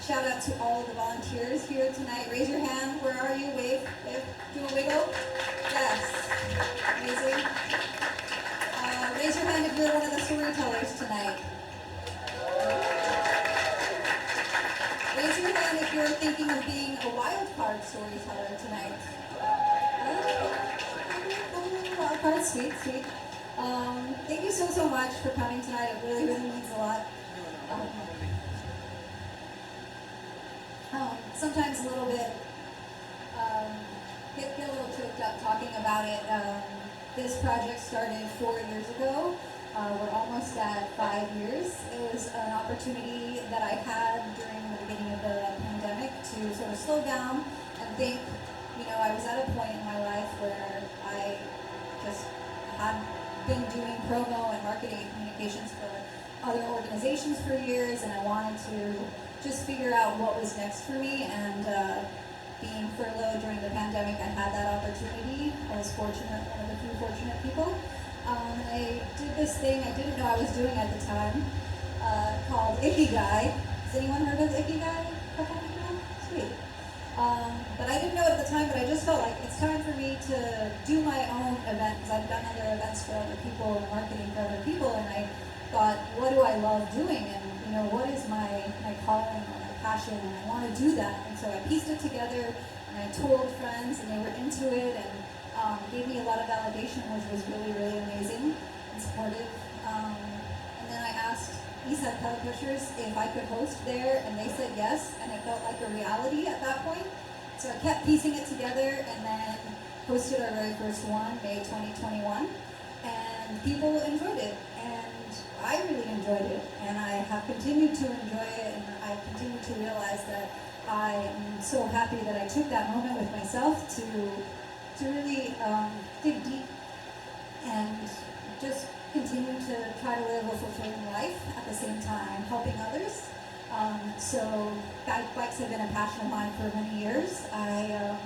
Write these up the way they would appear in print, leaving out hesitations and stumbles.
Shout out to all of the volunteers here tonight. Raise your hand. Where are you? Wave. Wave. Do a wiggle. Yes. Amazing. Raise your hand if you're one of the storytellers tonight. Raise your hand if you're thinking of being a wild card storyteller tonight. Wild card, sweet, sweet. Thank you so much for coming tonight. It really means a lot. Sometimes a little bit, get a little choked up talking about it. This project started 4 years ago. We're almost at 5 years. It was an opportunity that I had during the beginning of the pandemic to sort of slow down and think. I was at a point in my life where I just had been doing promo and marketing and communications for other organizations for years, and I wanted to just figure out what was next for me. And being furloughed during the pandemic, I had that opportunity. I was fortunate, one of the few fortunate people. And I did this thing I didn't know I was doing at the time, called Ikigai. Has anyone heard of Ikigai? Sweet. But I didn't know it at the time, but I just felt like it's time for me to do my own event, because I've done other events for other people and marketing for other people, and I thought, what do I love doing, and what is my calling or my passion, and I want to do that. And so I pieced it together, and I told friends, and they were into it, and gave me a lot of validation, which was really amazing and supportive. And then I asked Sept Pushers if I could host there, and they said yes, and it felt like a reality at that point. So I kept piecing it together, and then hosted our very first one, May 2021, and people enjoyed it, and I really enjoyed it, and I have continued to enjoy it, and I continue to realize that I am so happy that I took that moment with myself to really dig deep and just continue to try to live a fulfilling life at the same time helping others. So bikes have been a passion of mine for many years. I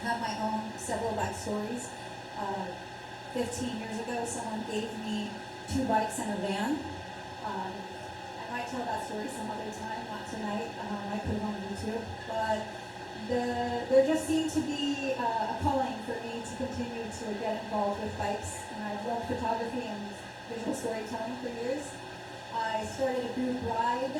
have my own several bike stories. 15 years ago, someone gave me 2 bikes and a van. I might tell that story some other time, not tonight. I put it on YouTube. But there just seemed to be a calling for me to continue to get involved with bikes. And I've loved photography and visual storytelling for years. I started a group ride,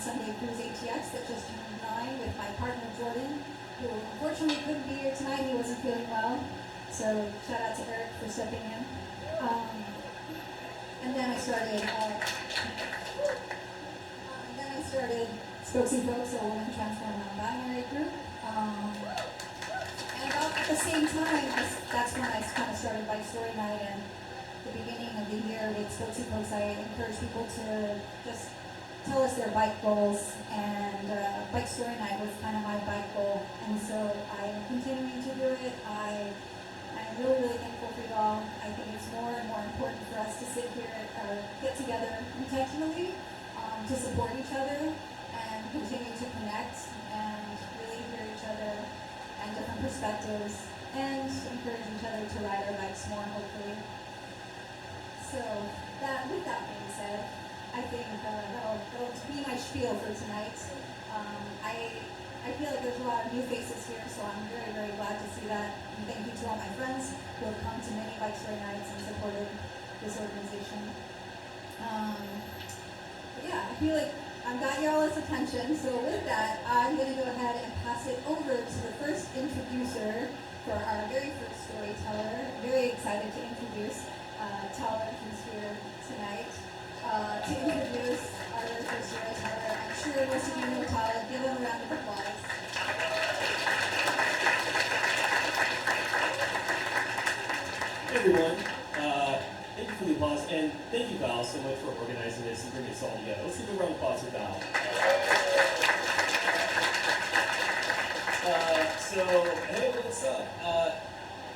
Sunday Cruise ATX, that just turned 9 with my partner Jordan, who unfortunately couldn't be here tonight. He wasn't feeling well. So shout out to Eric for stepping in. And then I started Spokesy Folks, a woman transformed non-binary group. And about at the same time, that's when I kind of started Bike Story Night. And the beginning of the year with Spokesy Folks, I encourage people to just tell us their bike goals. And Bike Story Night was kind of my bike goal. And so I'm continuing to do it. I'm really thankful for you all. I think it's more and more important for us to sit here, get together intentionally, to support each other and continue to connect and really hear each other and different perspectives and encourage each other to ride our bikes more, hopefully. So with that being said, I think that'll be my spiel for tonight. I feel like there's a lot of new faces here, so I'm very glad to see that. And thank you to all my friends who have come to many Bike Story Nights and supported this organization. Yeah, I feel like I've got y'all's attention, so with that, I'm going to go ahead and pass it over to the first introducer for our very first storyteller. Very excited to introduce Tyler, who's here tonight, to introduce our very first storyteller. I'm sure most of you know Tyler. Give him a round of applause. Hey everyone, thank you for the applause, and thank you Val so much for organizing this and bringing us all together. Let's give a round of applause for Val. Hey, what's up?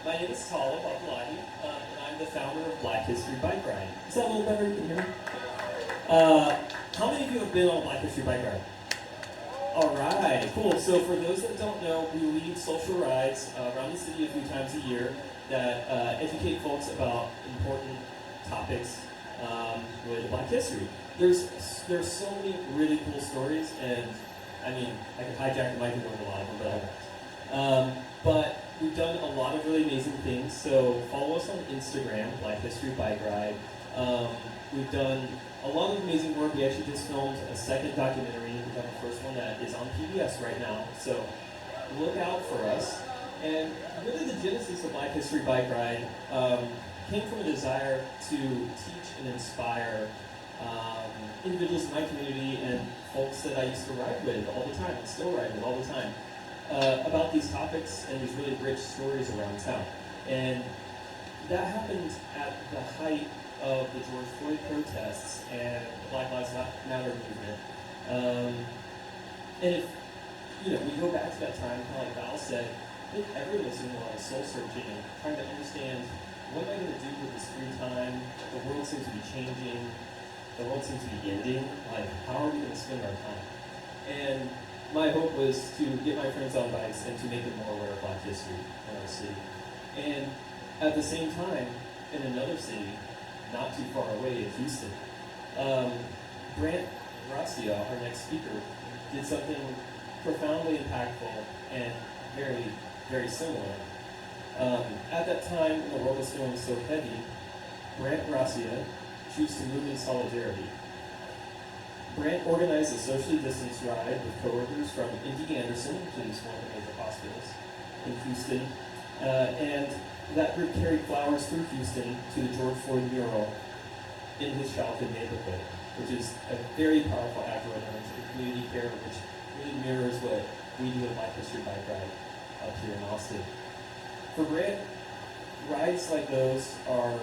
My name is Tyler Bakhtiari, and I'm the founder of Black History Bike Ride. Is that a little better? You can hear me? How many of you have been on a Black History Bike Ride? All right, cool. So for those that don't know, we lead social rides around the city a few times a year that educate folks about important topics related to Black history. There's so many really cool stories, and I mean, I could hijack the mic and go into a lot of them, but I won't. But we've done a lot of really amazing things. So follow us on Instagram, Black History Bike Ride. We've done a lot of amazing work. We actually just filmed a second documentary. We have the first one that is on PBS right now. So look out for us. And really the genesis of Black History Bike Ride came from a desire to teach and inspire individuals in my community and folks that I used to ride with all the time and still ride with all the time about these topics and these really rich stories around town. And that happened at the height of the George Floyd protests and the Black Lives Matter movement. And if we go back to that time, kind of like Val said, I think everyone was doing a lot of soul searching and trying to understand what am I going to do with this free time? The world seems to be changing. The world seems to be ending. Like, how are we going to spend our time? And my hope was to get my friends on bikes and to make them more aware of Black history in our city. And at the same time, in another city, not too far away in Houston, Brant Gracia, our next speaker, did something profoundly impactful and very, very similar. At that time, when the world was feeling so heavy, Brant Gracia chose to move in solidarity. Brant organized a socially distanced ride with coworkers from MD Anderson, which is one of the major hospitals in Houston, and that group carried flowers through Houston to the George Floyd mural in his childhood neighborhood, which is a very powerful act of community care, which really mirrors what we do at Black History Bike Ride up here in Austin. For Brant, rides like those are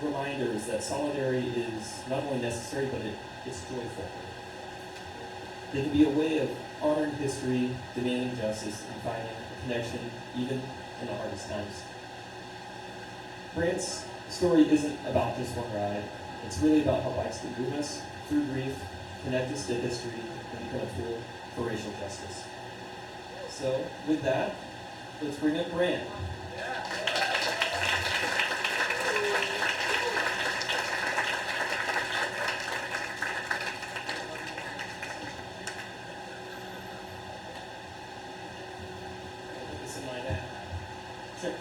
reminders that solidarity is not only necessary, but it's joyful. They can be a way of honoring history, demanding justice, and finding a connection even in the hardest times. Brant's story isn't about just one ride. It's really about how bikes can move us through grief, connect us to history, and become a tool for racial justice. So, with that, let's bring up Brant.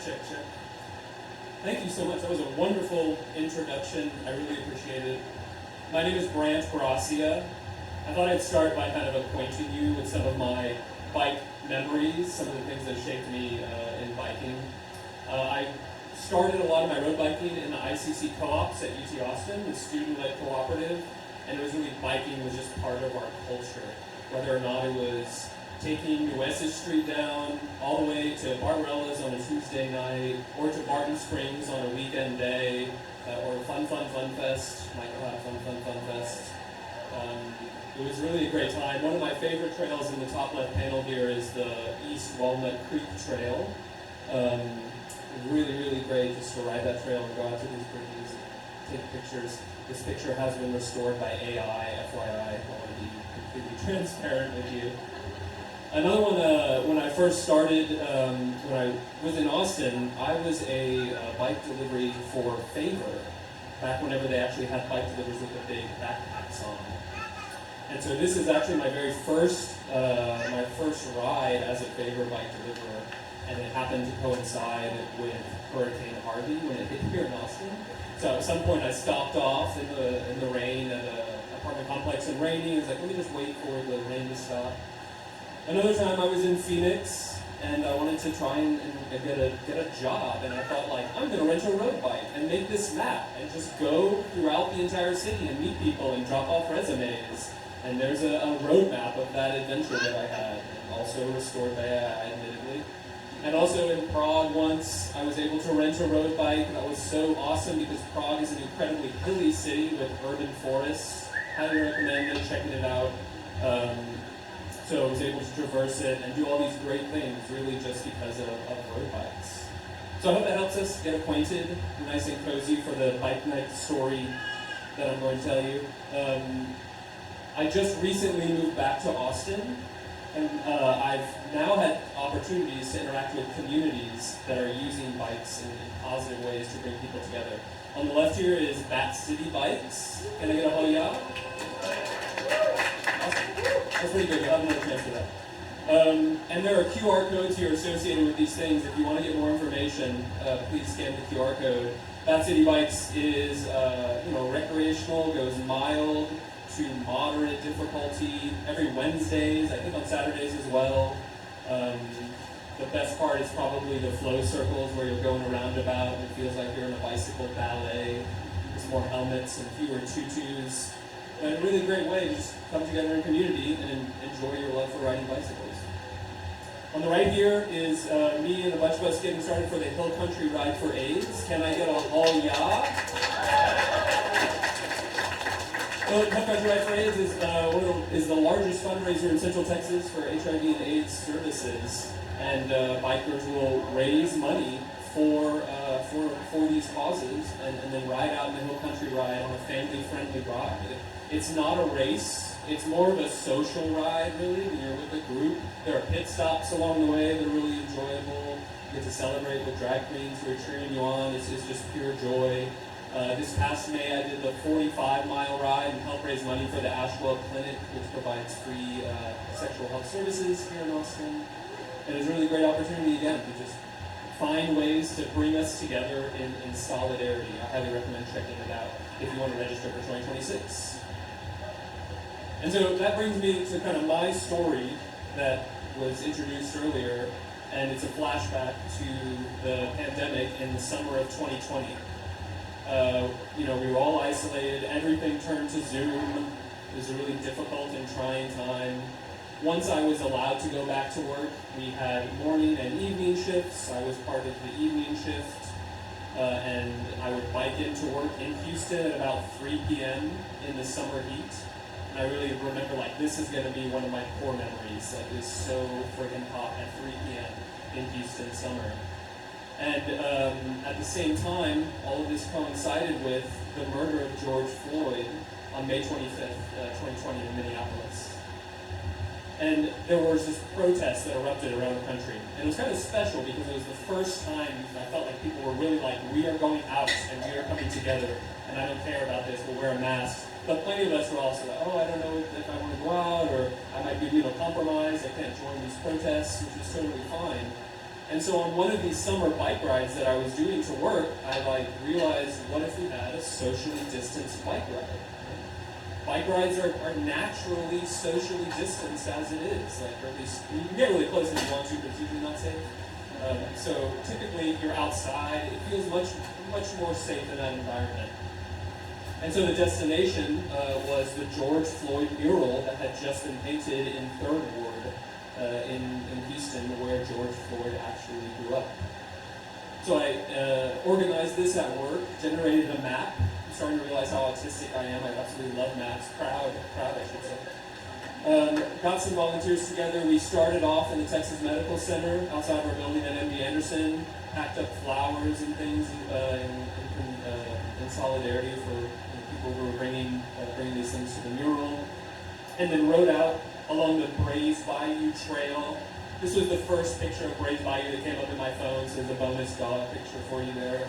Check. Thank you so much. That was a wonderful introduction. I really appreciate it. My name is Brant Gracia. I thought I'd start by kind of acquainting you with some of my bike memories, some of the things that shaped me in biking. I started a lot of my road biking in the ICC co-ops at UT Austin, the student-led cooperative, and it was really biking was just part of our culture, whether or not it was taking New Essex Street down all the way to Barbarella's on a Tuesday night, or to Barton Springs on a weekend day, or Fun Fest. Michael had Fun Fest. It was really a great time. One of my favorite trails in the top left panel here is the East Walnut Creek Trail. Really, really great just to ride that trail and go out to these bridges and take pictures. This picture has been restored by AI, FYI. I want to be completely transparent with you. Another one, when I first started, when I was in Austin, I was a bike delivery for Favor, back whenever they actually had bike deliveries with the big backpacks on. And so this is actually my very first ride as a Favor bike deliverer, and it happened to coincide with Hurricane Harvey when it hit here in Austin. So at some point I stopped off in the rain at an apartment complex and raining. It's like, let me just wait for the rain to stop. Another time I was in Phoenix, and I wanted to try and get a job, and I thought, like, I'm going to rent a road bike and make this map and just go throughout the entire city and meet people and drop off resumes. And there's a road map of that adventure that I had, and also restored by AI, admittedly. And also in Prague once, I was able to rent a road bike. That was so awesome because Prague is an incredibly hilly city with urban forests. Highly recommend checking it out. So I was able to traverse it and do all these great things really just because of road bikes. So I hope that helps us get acquainted, nice and cozy for the bike night story that I'm going to tell you. I just recently moved back to Austin, and I've now had opportunities to interact with communities that are using bikes in positive ways to bring people together. On the left here is Bat City Bikes. Can I get a hell yeah? Awesome. That's pretty good. You'll have another chance for that. And there are QR codes here associated with these things. If you want to get more information, please scan the QR code. Bad City Bikes is, recreational, goes mild to moderate difficulty every Wednesdays, I think on Saturdays as well. The best part is probably the flow circles where you're going a roundabout and it feels like you're in a bicycle ballet. There's more helmets and fewer tutus. And a really great way to just come together in community and enjoy your love for riding bicycles. On the right here is me and a bunch of us getting started for the Hill Country Ride for AIDS. Can I get a hall yeah? Hill Country Ride for AIDS is the largest fundraiser in Central Texas for HIV and AIDS services. And bikers will raise money for these causes and then ride out in the Hill Country Ride on a family-friendly ride. It's not a race. It's more of a social ride, really, when you're with a group. There are pit stops along the way that are really enjoyable. You get to celebrate with drag queens who are cheering you on. It's just pure joy. This past May, I did the 45-mile ride and helped raise money for the Ashwell Clinic, which provides free sexual health services here in Austin. And it's a really great opportunity, again, to just find ways to bring us together in solidarity. I highly recommend checking it out if you want to register for 2026. And so that brings me to kind of my story that was introduced earlier, and it's a flashback to the pandemic in the summer of 2020. We were all isolated, everything turned to Zoom. It was a really difficult and trying time. Once I was allowed to go back to work, we had morning and evening shifts. I was part of the evening shift, and I would bike into work in Houston at about 3 p.m. in the summer heat. And I really remember, this is going to be one of my core memories. It's so friggin' hot at 3 p.m. in Houston summer. And at the same time, all of this coincided with the murder of George Floyd on May 25th, 2020 in Minneapolis. And there was this protest that erupted around the country. And it was kind of special because it was the first time I felt like people were really we are going out and we are coming together. And I don't care about this, we'll wear a mask. But plenty of us were also I don't know if I want to go out, or I might be compromised, I can't join these protests, which is totally fine. And so on one of these summer bike rides that I was doing to work, I realized, what if we had a socially distanced bike ride? Bike rides are naturally socially distanced as it is. Or at least you can get really close if you want to, but it's usually not safe. So typically you're outside. It feels much more safe in that environment. And so the destination was the George Floyd mural that had just been painted in 3rd Ward in Houston, where George Floyd actually grew up. So I organized this at work, generated a map. I'm starting to realize how autistic I am. I absolutely love maps. Proud, I should say. Got some volunteers together. We started off in the Texas Medical Center outside of our building at MD Anderson, packed up flowers and things in solidarity for people who were bringing these things to the mural, and then rode out along the Braze Bayou Trail. This was the first picture of Braze Bayou that came up in my phone, so there's a bonus dog picture for you there.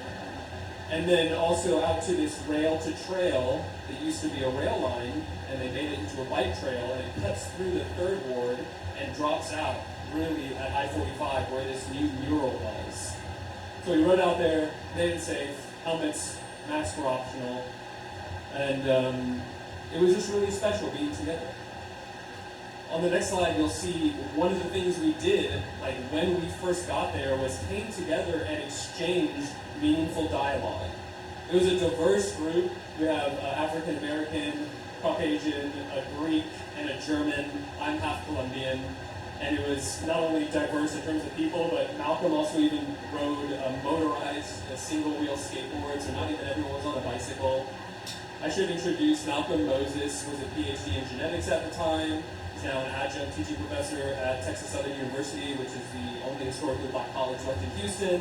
And then also out to this rail to trail that used to be a rail line, and they made it into a bike trail, and it cuts through the 3rd Ward and drops out really at I-45 where this new mural was. So we rode out there, made it safe, helmets, masks were optional, and it was just really special being together. On the next slide, you'll see one of the things we did, when we first got there, was came together and exchanged meaningful dialogue. It was a diverse group. We have African American, Caucasian, a Greek, and a German. I'm half Colombian. And it was not only diverse in terms of people, but Malcolm also even rode a motorized single-wheel skateboard, so not even everyone was on a bicycle. I should introduce Malcolm Moses, was a PhD in genetics at the time. He's now an adjunct teaching professor at Texas Southern University, which is the only historically black college left in Houston,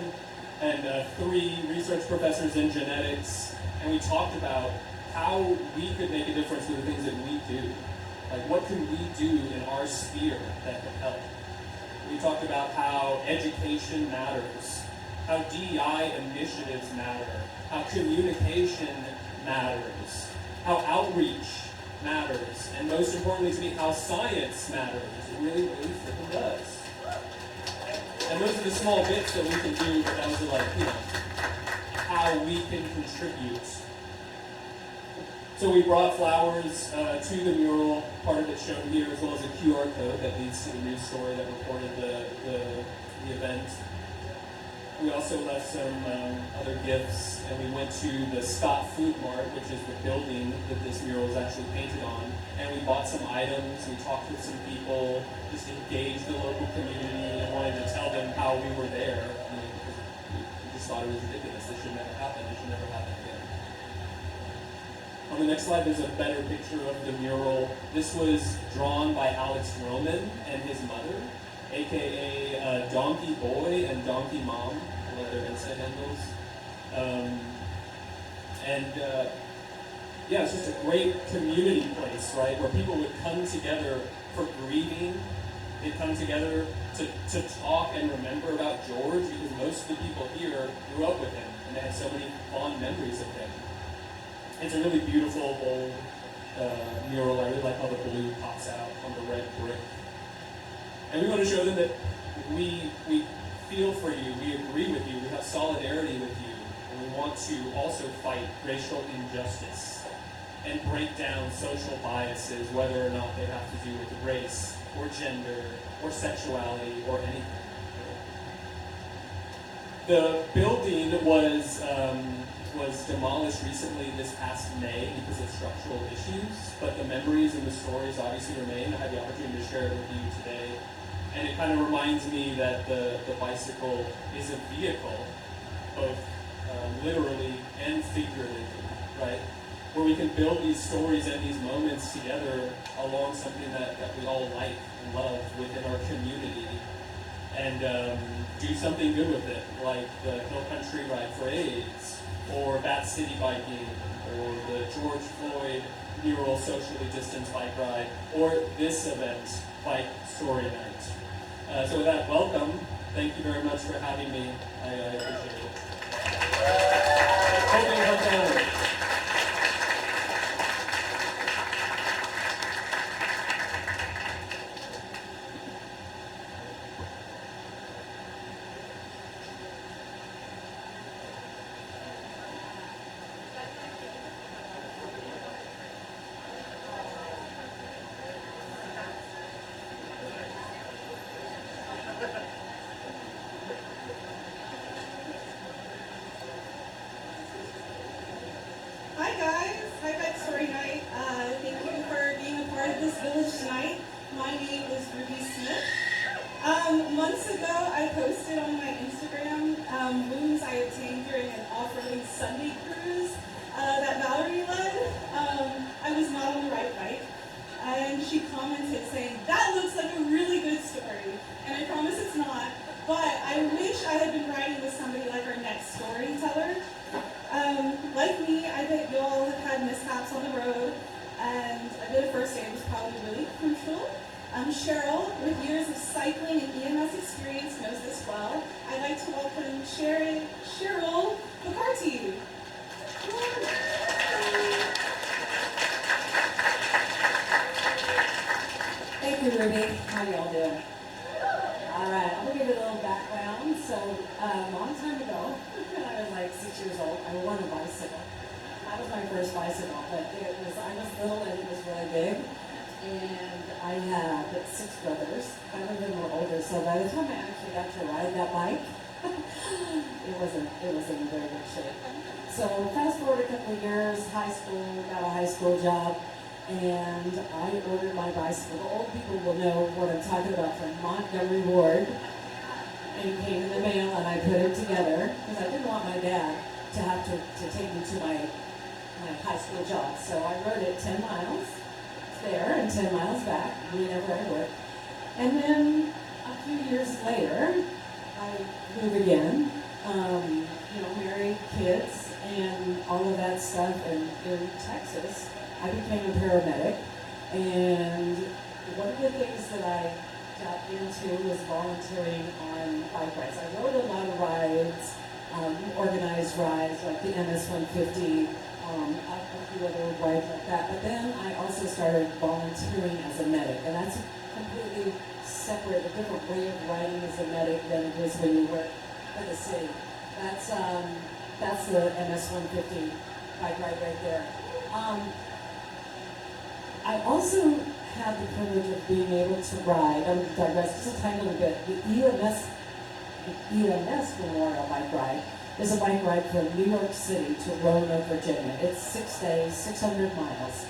and 3 research professors in genetics. And we talked about how we could make a difference with the things that we do. What can we do in our sphere that could help? We talked about how education matters, how DEI initiatives matter, how communication matters, how outreach matters, and most importantly to me, how science matters. It really, really freaking does. And those are the small bits that we can do, but those are like, how we can contribute. So we brought flowers to the mural, part of it shown here, as well as a QR code that leads to the news story that reported the event. We also left some other gifts, and we went to the Scott Food Mart, which is the building that this mural is actually painted on, and we bought some items, we talked with some people, just engaged the local community, and wanted to tell them how we were there. Because we just thought it was ridiculous. This should never happen. It should never happen again. On the next slide, there's a better picture of the mural. This was drawn by Alex Roman and his mother, aka Donkey Boy and Donkey Mom. I love their Insta handles. Yeah, it's just a great community place, right, where people would come together for grieving. They'd come together to talk and remember about George, because most of the people here grew up with him, and they had so many fond memories of him. It's a really beautiful, bold mural. I really like how the blue pops out on the red brick. And we want to show them that we feel for you, we agree with you, we have solidarity with you, and we want to also fight racial injustice and break down social biases, whether or not they have to do with race or gender or sexuality or anything. The building was demolished recently this past May because of structural issues, but the memories and the stories obviously remain. I had the opportunity to share it with you today. And it kind of reminds me that the bicycle is a vehicle, both literally and figuratively, right? Where we can build these stories and these moments together along something that we all like and love within our community, and do something good with it, like the Hill Country Ride for AIDS, or Bat City biking, or the George Floyd mural socially distanced bike ride, or this event, Bike Story Night. So with that, welcome. Thank you very much for having me. I appreciate it. Hope you helped out. Hi guys, hi Bike Story Night. Thank you for being a part of this village tonight. My name is Ruby Smith. Months ago I posted on my Instagram wounds I obtained during an off-roading Sunday cruise that Valerie led. I was not on the right bike, and she commented saying, "That looks like a really good story." And I promise it's not, but I wish I had been riding with somebody like our next storyteller. Like me, I bet y'all have had mishaps on the road, and a good first aid was probably really crucial. Cheryl, with years of cycling and EMS experience, knows this well. I'd like to welcome Cheryl Bakhtiari. Thank you, Ruby. How y'all doing? All right, I'm gonna give you a little background. So, a long time ago, when I was like 6 years old, I won a bicycle. That was my first bicycle, but I was little and it was really big. And I had 6 brothers. 5 of them were older, so by the time I actually got to ride that bike, it wasn't in very good shape. So fast forward a couple of years, high school, got a high school job, and I ordered my bicycle. The old people will know what I'm talking about, from Montgomery Ward, and it came in the mail, and I put it together because I didn't want my dad to have to take me to my high school job. So I rode it 10 miles there and 10 miles back, whenever I worked. And then a few years later, I moved again, married, kids, and all of that stuff. And in Texas, I became a paramedic. And one of the things that I got into was volunteering on bike rides. I rode a lot of rides, organized rides like the MS 150, a few other rides like that. But then I also started volunteering as a medic, and that's a completely separate, a different way of riding as a medic than it is when you work for the city. That's the MS-150 bike ride right there. I also had the privilege of being able to ride, I'm digress just a tiny little bit, the EMS Memorial Bike Ride is a bike ride from New York City to Roanoke, Virginia. It's 6 days, 600 miles.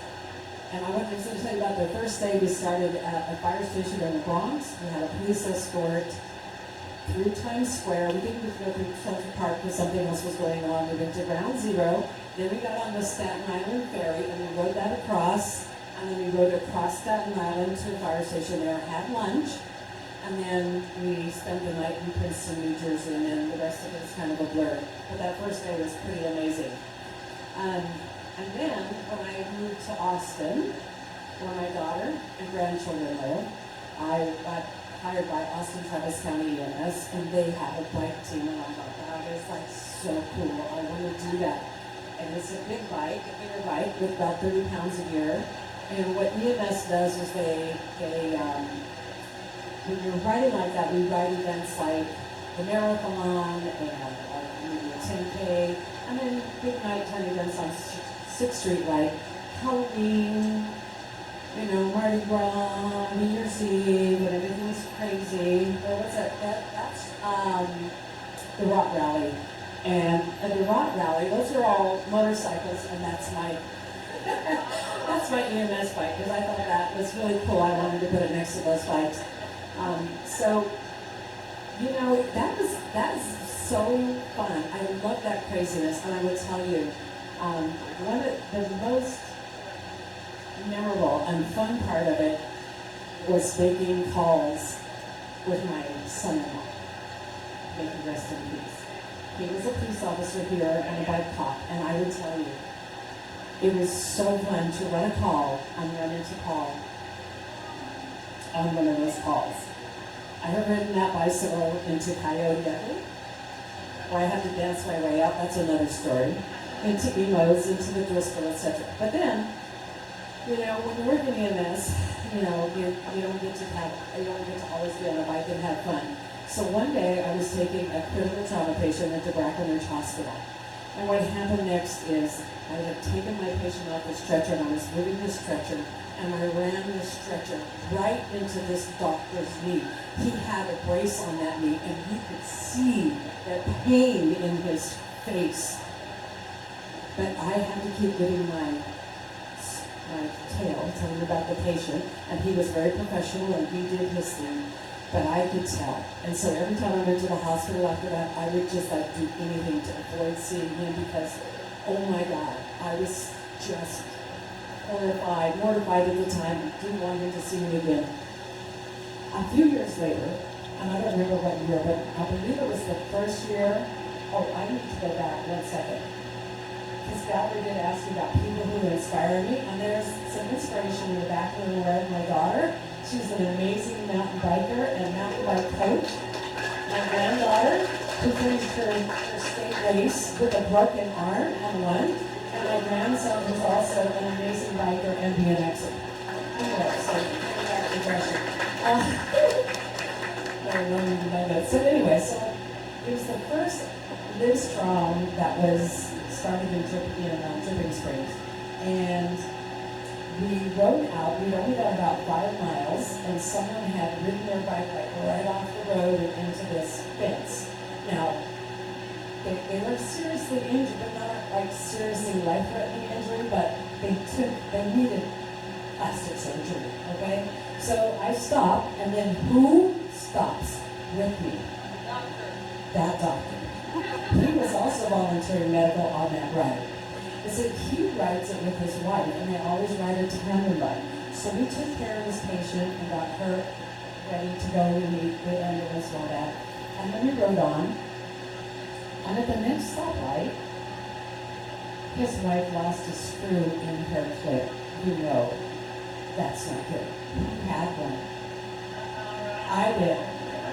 And I want to tell you about the first day. We started at a fire station in the Bronx. We had a police escort through Times Square. We didn't go through Central Park because something else was going on. We went to Ground Zero. Then we got on the Staten Island ferry and we rode that across. And then we rode across Staten Island to a fire station there, had lunch. And then we spent the night in Princeton, New Jersey, and then the rest of it is kind of a blur. But that first day was pretty amazing. And then when I moved to Austin, where my daughter and grandchildren live, I got hired by Austin Travis County EMS, and they have a bike team, and I thought that is like so cool. I want to do that. And it's a big bike, a bigger bike with about 30 pounds a year. And what EMS does is when you're riding like that, we ride events like the marathon and maybe a 10K, and then big nighttime events on 6th Street like Halloween, Mardi Gras, New Year's Eve, and everything's crazy. Well, what's that? That's the Rock Rally. And at the Rock Rally, those are all motorcycles, and that's my that's my EMS bike, because I thought that was really cool. I wanted to put it next to those bikes. That is so fun. I love that craziness, and I would tell you, one of the most memorable and fun part of it was making calls with my son-in-law. May he rest in peace. He was a police officer here and a bike cop, and I would tell you, it was so fun to run a call and run into Paul on one of those calls. I have ridden that bicycle into Coyote, where I had to dance my way out. That's another story. Into Emos, into the Driscoll, etc. But then, when you work in EMS, you don't get to always be on a bike and have fun. So one day I was taking a critical trauma patient into Brackenridge Hospital. And what happened next is I had taken my patient off the stretcher and I was moving the stretcher, and I ran the stretcher right into this doctor's knee. He had a brace on that knee, and you could see the pain in his face. But I had to keep giving my tale, telling about the patient, and he was very professional and he did his thing. But I could tell. And so every time I went to the hospital after that, I would just do anything to avoid seeing him, because, oh my God, I was just horrified, mortified at the time, didn't want him to see me again. A few years later, and I don't remember what year, but I believe it was the first year. Oh, I need to go back 1 second. Because Valerie did ask me about people who inspire me, and there's some inspiration in the back of the red, my daughter. She's an amazing mountain biker and mountain bike coach. My granddaughter, who finished her state race with a broken arm and won. And my grandson, who's also an amazing biker and BMXer. Anyway, so back to Gracia. I don't need to know that. So anyway, so it was the first Live Strong that was started in Dripping Springs. And we rode out, we'd only got about 5 miles, and someone had ridden their bike right off the road and into this fence. Now, they were seriously injured, but not seriously life-threatening injury, but they needed plastic surgery, okay? So I stopped, and then who stops with me? That doctor. He was also volunteering medical on that ride. I said he rides it with his wife, and they always ride a tandem bike. So we took care of his patient and got her ready to go. We meet with ambulance and all that. And then we rode on. And at the next stoplight, his wife lost a screw in her foot. That's not good. He had one. I did.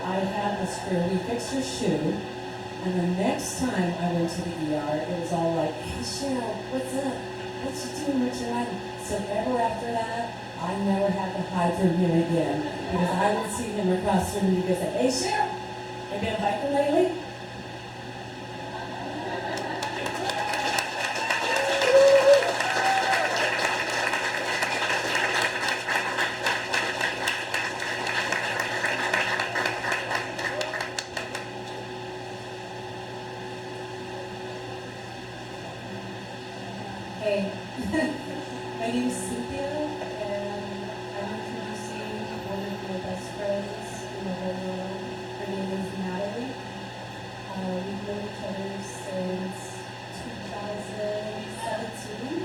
I had the screw. We fixed her shoe. And the next time I went to the ER, it was all like, hey Cheryl, what's up? What you doing? What's your life? So ever after that, I never had to hide from him again. Because I would see him across from me and he'd go say, hey Cheryl, have you been biking lately? Hey, my name is Cynthia, and I'm introducing one of my best friends in the whole world. Her name is Natalie. We've known each other since 2017.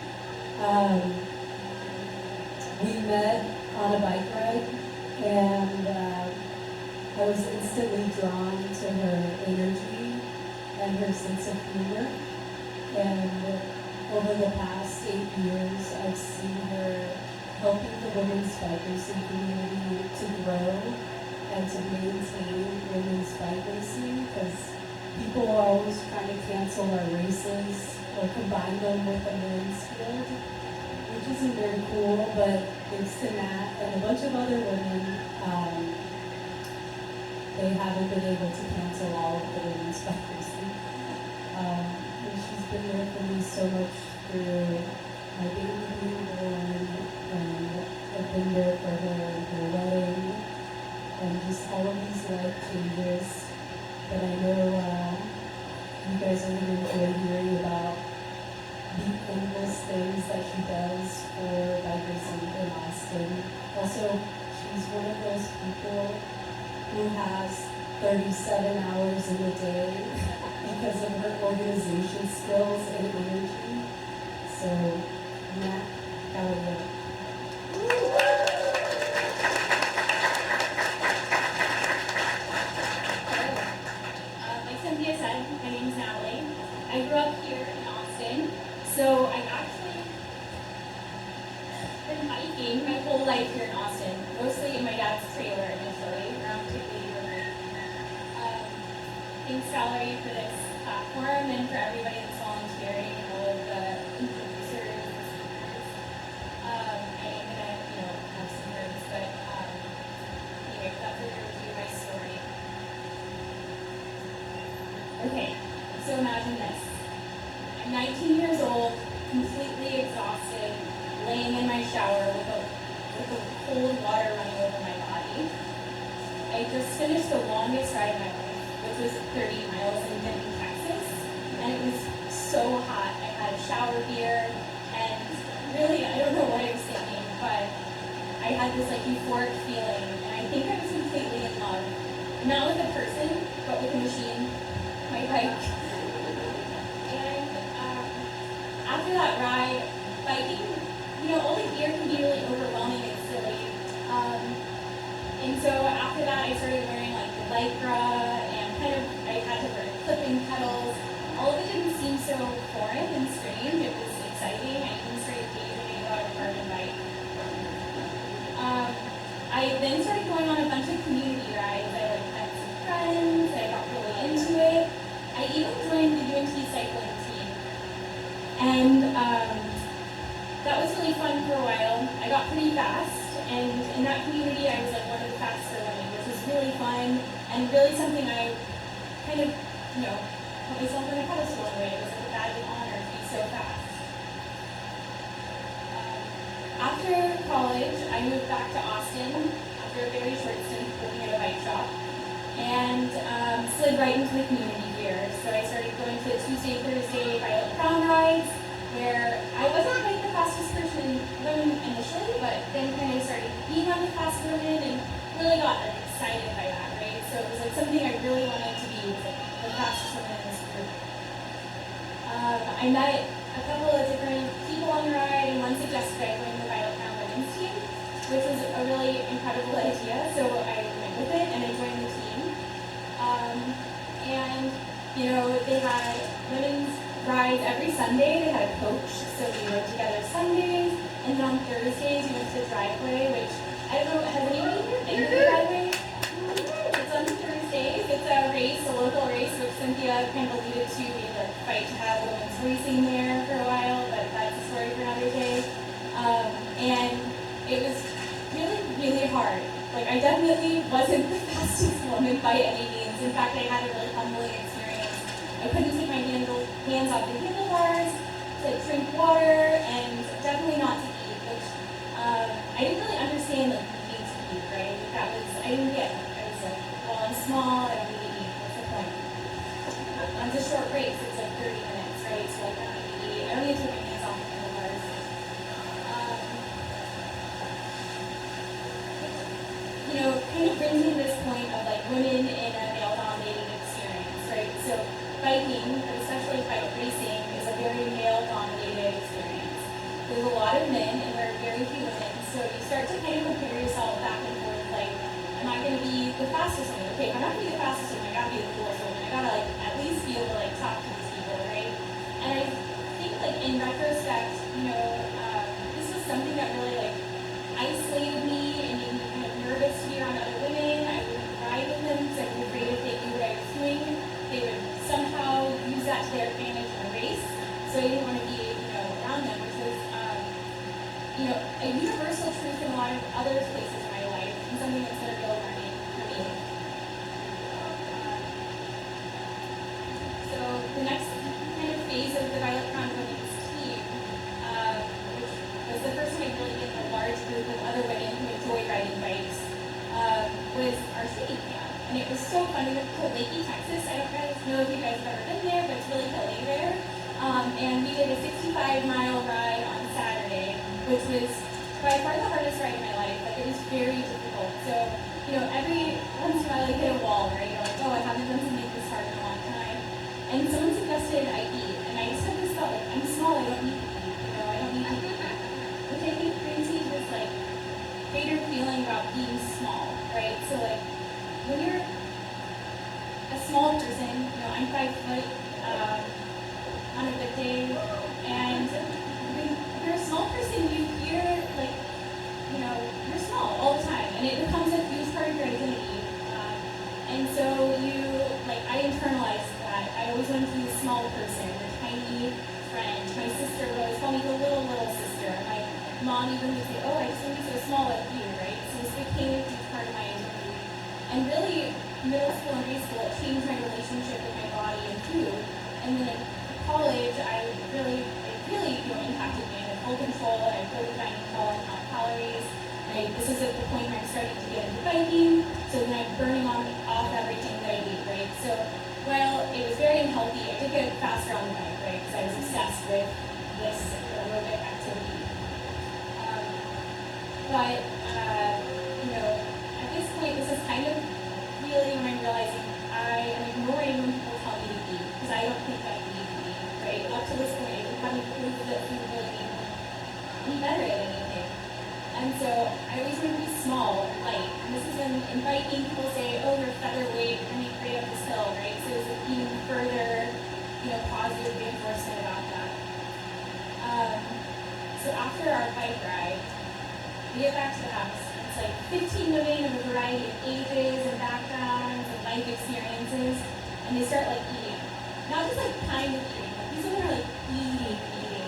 We met on a bike ride, and I was instantly drawn to her energy and her sense of humor. And over the past 8 years, I've seen her helping the women's bike racing community to grow and to maintain women's bike racing, because people are always trying to cancel our races or combine them with the men's field, which isn't very cool, but thanks to Nat and a bunch of other women, they haven't been able to cancel all of the women's bike racing. And she's been there for me so much through my baby being born, and I've been there for her in her wedding, and just all of these life changes. But I know you guys are going to enjoy hearing about the endless things that she does for bike racing in Austin. Also, she's one of those people who has 37 hours in a day because of her organization skills and energy. So, Nat Caballero. Like Cynthia said, my name is Natalie. I grew up here in Austin, so I've actually been biking my whole life here in Austin, mostly in my dad's trailer initially, around Tiffany River. Thanks, Valerie, for this platform and for everybody that's volunteering and all of the producers and speakers. I am gonna, have some words, but anyway, without further ado, my story. Okay, so imagine this. I'm 19 years old, completely exhausted, laying in my shower with the cold water running over my body. I just finished the longest ride of my life, which was 30 miles in Denton, Texas, and it was so hot. I had a shower beer, and really, I don't know what I was thinking, but I had this euphoric feeling, and I think I was completely in love. Not with a person, but with a machine, my bike. And after that ride, biking, all the gear can be really overwhelming and silly. And so after that, I started wearing the Lycra, and I had to wear clipping pedals. All of it didn't seem so foreign and strange. It was exciting. I even started daydreaming about a carbon bike. I then started going on a bunch of community rides. I met some friends. I got really into it. I even joined the UNT cycling team. And that was really fun for a while. I got pretty fast. And in that community, I was one of the faster women, which was really fun and really something I put myself on a pedestal in a way. It was a badge of honor to be so fast. After college, I moved back to Austin after a very short stint working at a bike shop, and slid right into the community here. So I started going to the Tuesday, Thursday Violet Crown rides, where I wasn't the fastest person women initially, but then started being on the fast women and really got excited by that, right? So it was something I really wanted to be, the fastest woman in this group. I met a couple of different people on the ride, and one suggested I join the Violet Crown women's team, which was a really incredible idea. So I went with it and I joined the team. They had women's rides every Sunday. They had a coach, so we rode together Sundays, and then on Thursdays we went to the driveway, which I don't know, has anybody here been to the driveway? It's on Thursdays. It's a race, a local race, which Cynthia definitely wasn't the fastest woman by any means. In fact, I had a really humbling experience. I couldn't take my hands off the handlebars to drink water, and definitely not to eat, which I didn't really understand like needing to eat, right? I didn't get it. I was like, well, I'm small, I don't need to eat. What's the point? On the short race, it's like 30 minutes, right? So like, I don't need to eat. I don't need to take my hands off the handlebars. Kind of brings me to this point of like women in a male-dominated experience, right? So biking, especially bike racing, is a very male-dominated experience. There's a lot of men and there are very few women, so you start to kind of compare yourself back and forth, like, am I going to be the fastest woman? Okay, if I'm not going to be the fastest woman, I got to be the coolest woman. I got to like at least be able to like talk to these people, right? And I think like in retrospect, this was something that really like isolated me and made me kind of nervous to be around other women. I wouldn't ride with them because I was afraid if they knew what I was doing, they would somehow use that to their advantage in a race. So I didn't want to be, around them, which was, a universal truth in a lot of other places in my life, and something that's been a real learning for me. So the next kind of phase of the Violet Crown Women's team, which was the first time I'd really been in a large group of other women who enjoy riding bikes, was our city camp. And it was so fun. We went to Lakey, Texas. I don't know if you guys have ever been there, but it's really hilly there. And we did a 65-mile ride on Saturday, which was by far the hardest ride in my life. Like, it was very difficult. So, every once in a while I hit a wall, right? You're like, oh, I haven't done something this hard in a long time. And someone suggested I eat. And I just had this thought, like, I'm small, I don't need to eat. I don't need to eat. Which I think brings me to this, like, greater feeling about being small, right? So, like, when you're a small person, I'm 5 foot on a good day, and when you're a small person, you hear, like, you're small all the time, and it becomes a huge part of your identity. And so I internalized that. I always wanted to be a small person, a tiny friend. My sister would always call me the little sister. My mom even would say, oh, I just want to be so small like you, right? So this became a huge part of my identity. And really, middle school and high school, it changed my relationship with my body and food. And then in college, it really impacted me. I had full control, I had full dining hall and count calories. This is at the point where I'm starting to get into biking, so then I'm burning off everything that I eat, right? So while it was very unhealthy, I did get faster on the bike, right? Because I was obsessed with this aerobic activity. At this point, this is kind of really when I'm realizing I am ignoring when people tell me to eat, because I don't think I need to eat, right? Up to this point, we haven't proved that food really made me any better at anything. And so I always want to be small and light. And this is in biking, people say, oh, you're featherweight, you're going to be great up this hill, right? So it's like even further, positive reinforcement about that. So after our bike ride, we get back to the house. It's like 15 women of a variety of ages and backgrounds and life experiences, and they start like eating. Not just like kind of eating. Like, these women are like eating.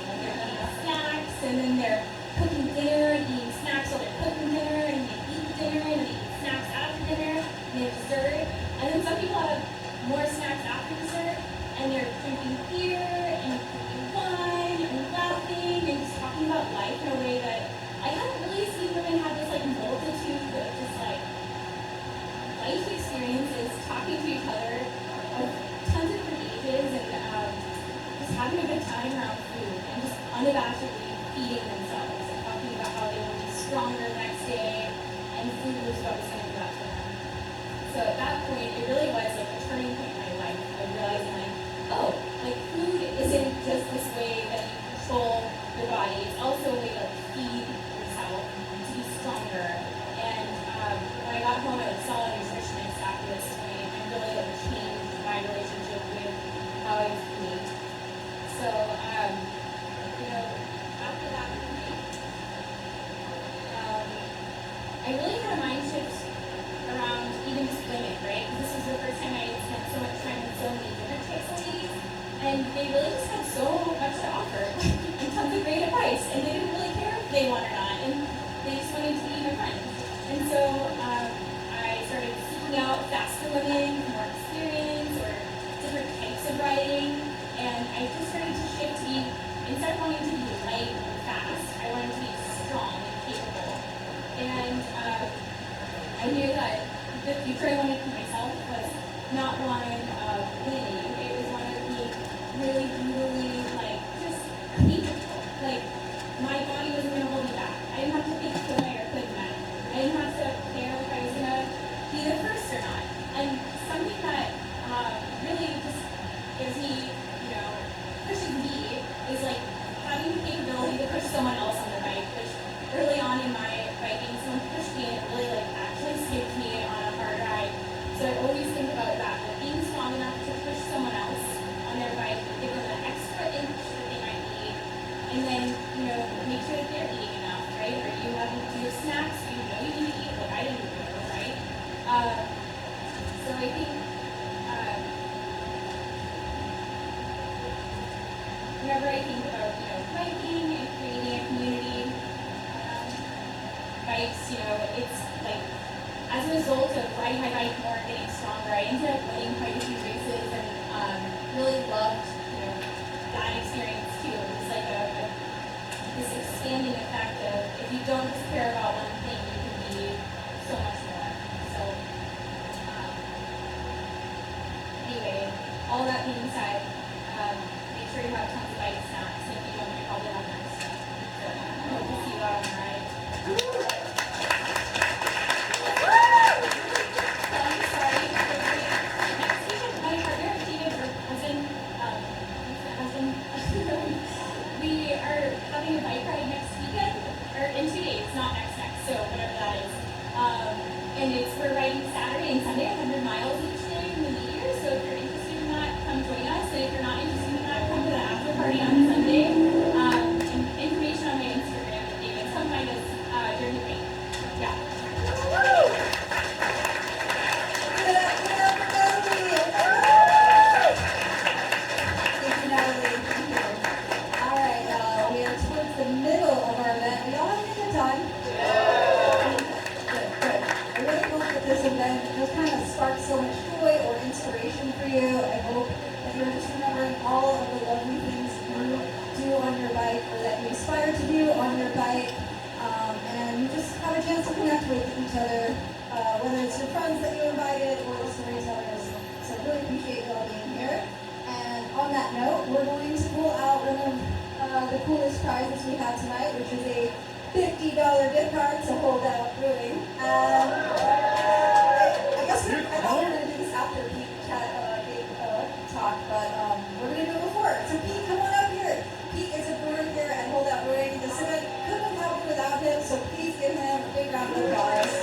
Like they're eating snacks, and then they're cooking dinner and eating snacks while they're cooking dinner, and they eat dinner and they eat snacks after dinner, and they have dessert. And then some people have more snacks after dessert, and they're drinking beer and drinking wine and laughing and just talking about life in a way that I haven't really seen women have this like multitude of just like life experiences, talking to each other of tons of different ages, and just having a good time around food and just unabashedly feeding themselves and talking about how they will be stronger the next day, and food was what was going to do that for them. So at that point, it really was like a turning point in my life of realizing like, oh, like food isn't just this way that you control your body, it's also a way to feed yourself to be stronger. And when I got home, I saw a nutritionist after this point, and really like changed my relationship with how I was eating. So, after that point, I really had a mind shift around even just women, right? Because this was the first time I had spent so about faster women, more experience, or different types of riding. And I just started to shift to be, instead of wanting to be light and fast, I wanted to be strong and capable. And I knew that the future I wanted for myself was not one of winning. It was one of being really brutally, like, just capable. Like, my body wasn't going to hold me back. I didn't have to think could I or couldn't I. I didn't have to care if I was going to be the first or not. And something that really just gives me, pushes me is like having the capability to push someone else on their bike, which early on in my biking, someone pushed me and it really like actually skipped me on a hard ride. So I always think about that, like being strong enough to push someone else on their bike, give them an extra inch that they might need, and then, make sure that they're eating enough, right? Or you having to do your snacks, you know you need to eat, like I didn't do, right? So I think whenever I think about, biking and creating a community, bikes, it's like, as a result of riding my bike more and getting stronger, I ended up winning quite a few races and really loved, that experience too. It was like this expanding effect of if you don't just care about one thing, you can be so much more. So, anyway, all that being said, make sure you have tons of bike snacks. If you don't, you're probably not next. So, I hope to see you out on the ride. We are having a bike ride next weekend, or in 2 days, not next, so whatever that is. And we're riding Saturday and Sunday, 100 miles each day in the New Year, so if you're interested in that, come join us. And if you're not interested in that, come to the after party on Sunday. And information on my Instagram and David's. Come find us during the break. Yeah. Thank you, Natalie. Thank you. All right, we are towards the middle of our event. We all having a good time? Good, good. I really hope that this event just kind of sparks so much joy or inspiration for you. I hope that you're just remembering all of the lovely things you do on your bike or that you aspire to do on your bike. And you just have a chance to connect with each other, whether it's your friends that you invited or the storytellers. So really appreciate you all being here. And on that note, we're going to pull out one of the coolest prizes we have tonight, which is a $50 gift card to Holdout Brewing. I guess I thought we were going to do this after Pete gave talk, but we're going to do it before. So Pete, come on up here. Pete is a brewer here at Holdout Brewing. This event couldn't have happened without him, so please give him a big round of applause.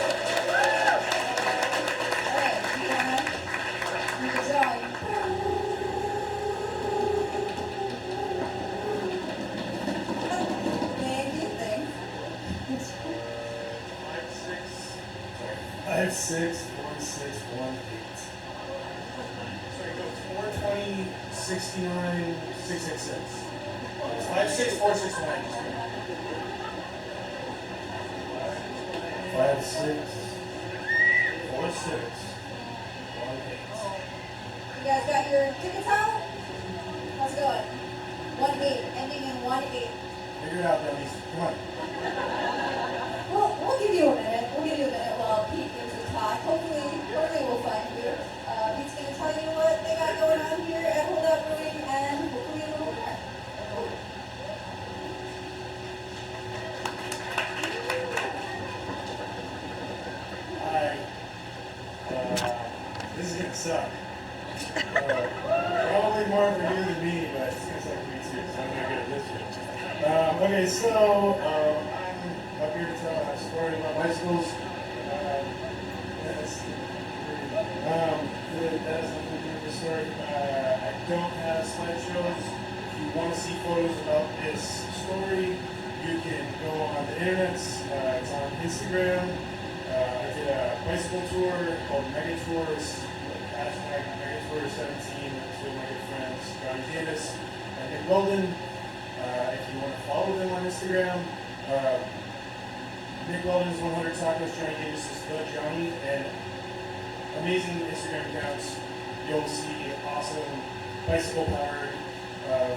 All right, you want to make it on. Thank you, thanks. 5'6", 4'6", 1'8". Sorry, go 420, 69, 666. It's 5'6", 4'6", 1'8". 5'6", 4'6", 1'8". You guys got your tickets out? How's it going? 1-8, ending in 1-8. Figure it out, dummies. Come on. We'll give you a minute. We'll give you a minute while Pete gives a talk. Hopefully we'll find you. Pete's going to tell you what they got going on here at Holdout Brewing and hopefully a little more. Hi. This is gonna suck. Probably more for you than me, but it's gonna suck for me too, so I'm not good at this shit. Okay, so I'm up here to tell a story about bicycles. That is nothing to do with the story. I don't have slideshows. If you want to see photos about this story, you can go on the internet. It's on Instagram. I did a bicycle tour called Mega Tours, hashtag Mega Tour 17 with two of my good friends, Johnny Davis and Nick Weldon. If you want to follow them on Instagram, Nick Weldon is 100 Tacos, Johnny Davis is the Johnny, and amazing Instagram accounts. You'll see awesome bicycle-powered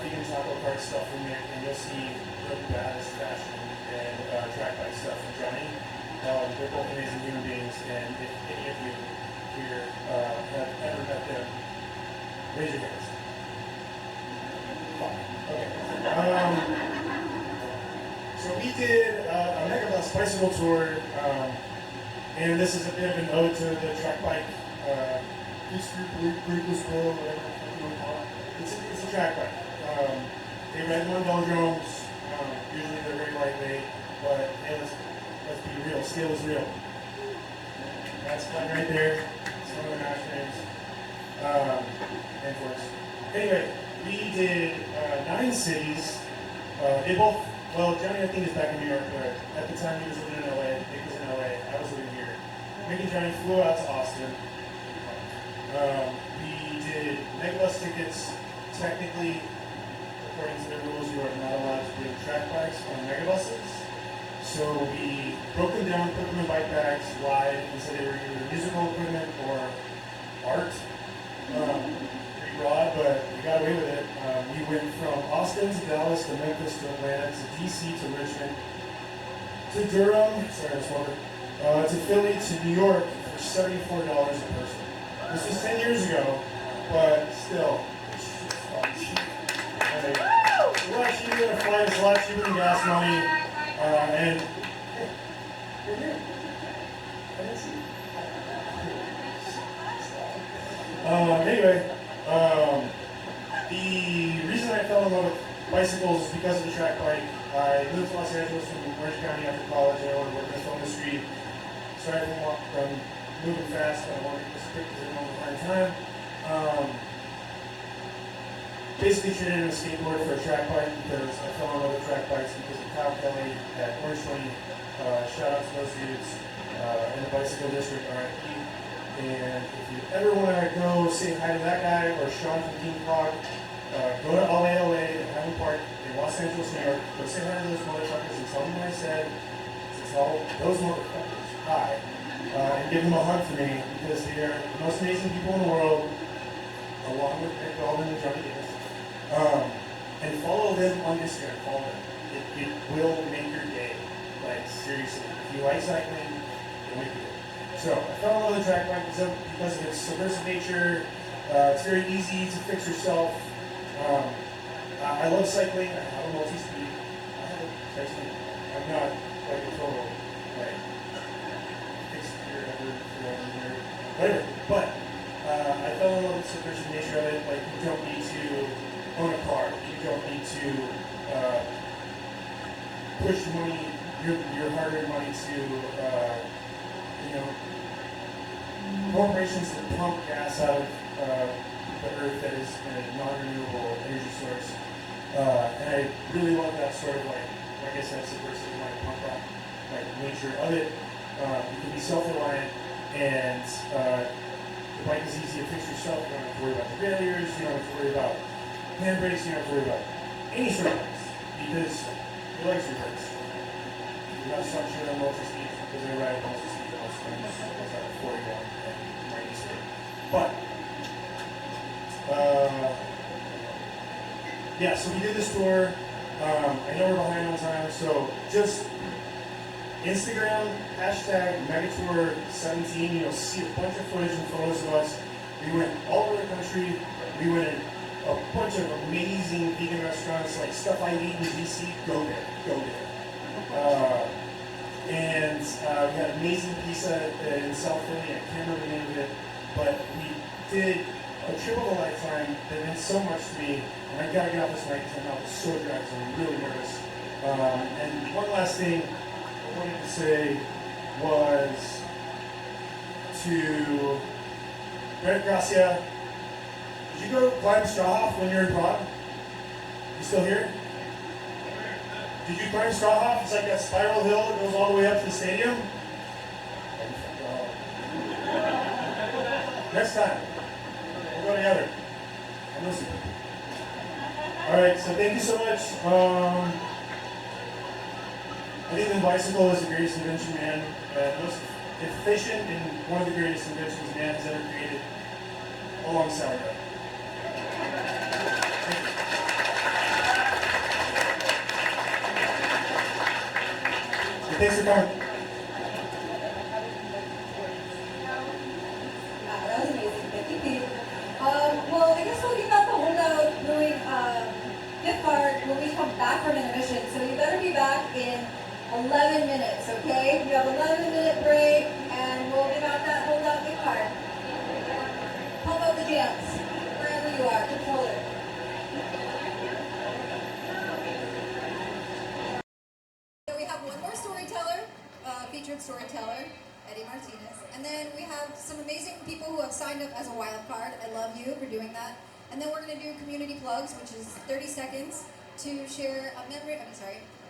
vegan taco cart stuff from Nick, and you'll see really badass fashion and track bike stuff from Johnny. They're both amazing human beings, and if any of you here have ever met them, raise your hands. Okay. So we did a Megabus bicycle tour, and this is a bit of an ode to the track bike group school, whatever you want to call it. It's a track bike. They ride them on velodromes. Usually they're very lightweight, but hey, let's be real. Scale is real. That's fun right there. It's one of the match names. And of course. Anyway, we did 9 cities. They both. Well, Johnny, I think, is back in New York, but at the time he was living in LA. Nick was in LA. I was living here. Nick and Johnny flew out to Austin. We did Megabus tickets. Technically, according to the rules, you are not allowed to bring track bikes on Megabuses. So we broke them down, put them in bike bags, lied, and said they were either musical equipment or art. Pretty broad, but we got away with it. We went from Austin to Dallas to Memphis to Atlanta to DC to Richmond to Durham, to Philly to New York for $74 a person. This was 10 years ago, but still, it's cheap. Like, it's a lot cheaper than a flight, it's a lot cheaper than gas money, and you're here. I didn't see you. Anyway, the reason I fell in love with bicycles is because of the track bike. I moved to Los Angeles from Orange County after college, and I wanted to work in the film industry. Started from moving fast, and I wanted to get quick because I didn't want to find time. Basically traded in a skateboard for a track bike because I fell in love with track bikes because of Kyle Kelly at Orange 20. Shout out to those dudes in the bicycle district, RIP. And if you ever want to go say hi to that guy or Sean from King Frog, go to All ALA in Highland Park in Los Angeles, New York. Go say hi to those motherfuckers and tell them what I said. To tell those motherfuckers hi. And give them a hug for me because they are the most amazing people in the world, along with Nick Weldon and Johnny Davis. And follow them on Instagram. Follow them. It will make your day. Like, seriously. If you like cycling, it'll make your day. So, I fell in love with the track bike because of its subversive nature. It's very easy to fix yourself. I love cycling. I have a multi-speed. I'm not like a total, like, fixed gear ever, whatever. But, I fell in love with the subversive nature of it. Like, you don't need to own a car. You don't need to push money, your hard-earned money to, corporations that pump gas out of the earth that is a non-renewable energy source. And I really love that sort of like I said, subversive, like punk rock, like nature of it. You can be self-reliant, and the bike is easy to fix yourself. You don't have to worry about failures. You don't have to worry about handbrakes. You don't have to worry about any sort of bikes because your legs are hurts. You're not stuck shit on multi-speed because they ride multi-speed all the time. It's like 41 and 90 But yeah, so we did this tour. I know we're behind on time, so just Instagram, #Megatour17. You'll see a bunch of footage and photos of us. We went all over the country. We went in a bunch of amazing vegan restaurants, like stuff I eat in DC. Go there. And we had amazing pizza in South Philly. I can't remember the name of it, but we did a trip of a lifetime that meant so much to me. And I gotta get off this mic because my mouth is so dry because I'm really nervous. And one last thing I wanted to say was to Brant Gracia. Did you go climb Strawhoff when you were abroad? You still here? Did you climb Strawhoff? It's like that spiral hill that goes all the way up to the stadium. Next time, we'll go together. I'm listening. All right, so thank you so much. I think the bicycle is the greatest invention, man. efficient, and one of the greatest inventions man has ever created along sourdough. Thanks for coming. Wow, that was amazing. Thank you. Well, I guess we'll give out the Holdout Brewing gift card when we come back from intermission. So you better be back in 11 minutes, okay? You have 11-minute break, and we'll give out that Holdout gift card. Pump up the jams, wherever you are, controller. So we have one more storyteller, featured storyteller, Eddie Martinez. And then we have some amazing people who have signed up as a wild card. I love you for doing that. And then we're going to do community plugs, which is 30 seconds to share a memory,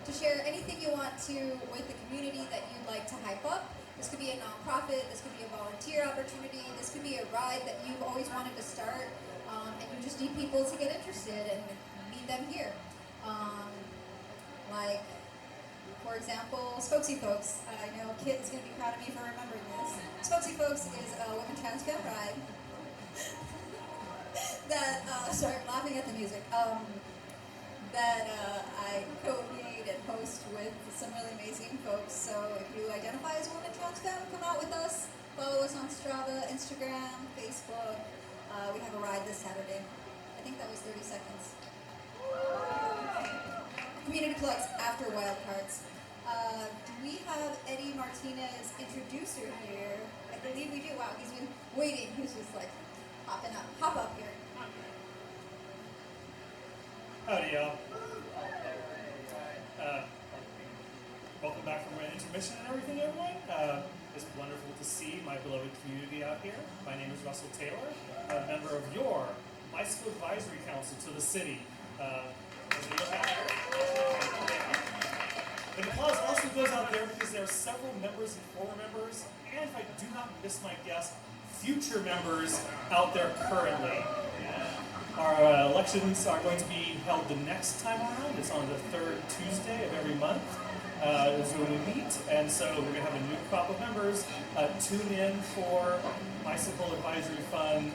to share anything you want to with the community that you'd like to hype up. This could be a nonprofit, this could be a volunteer opportunity, this could be a ride that you've always wanted to start, and you just need people to get interested and meet them here. Like, for example, Spokesy Folks. I know Kit is going to be proud of me for remembering this. Spokesy Folks is a women trans femme ride that, sorry, I'm laughing at the music, that I co-lead and host with some really amazing folks. So if you identify as a woman trans femme, come out with us. Follow us on Strava, Instagram, Facebook. We have a ride this Saturday. I think that was 30 seconds. Community plugs after wildcards. Do we have Eddie Martinez, introducer, here? I believe we do. Wow, he's been waiting. He's just like hopping up. Hop up here. Howdy, y'all. Welcome back from my intermission and everything, everyone. It's wonderful to see my beloved community out here. My name is Russell Taylor. I'm a member of your Bicycle Advisory Council to the city. The applause also goes out there because there are several members and former members, and if I do not miss my guess, future members out there currently. Our elections are going to be held the next time around. It's on the third Tuesday of every month. Is when we meet, and so we're going to have a new crop of members. Tune in for Bicycle Advisory Fund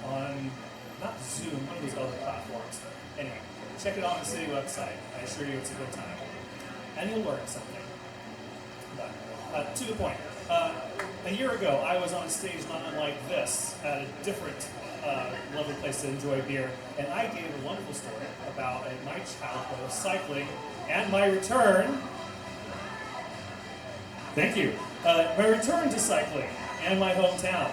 on, not Zoom, one of these other platforms. Anyway, check it out on the city website. I assure you it's a good time. And you'll learn something. But, to the point. A year ago, I was on a stage not unlike this at a different lovely place to enjoy beer, and I gave a wonderful story about my childhood of cycling and my return. Thank you. My return to cycling and my hometown.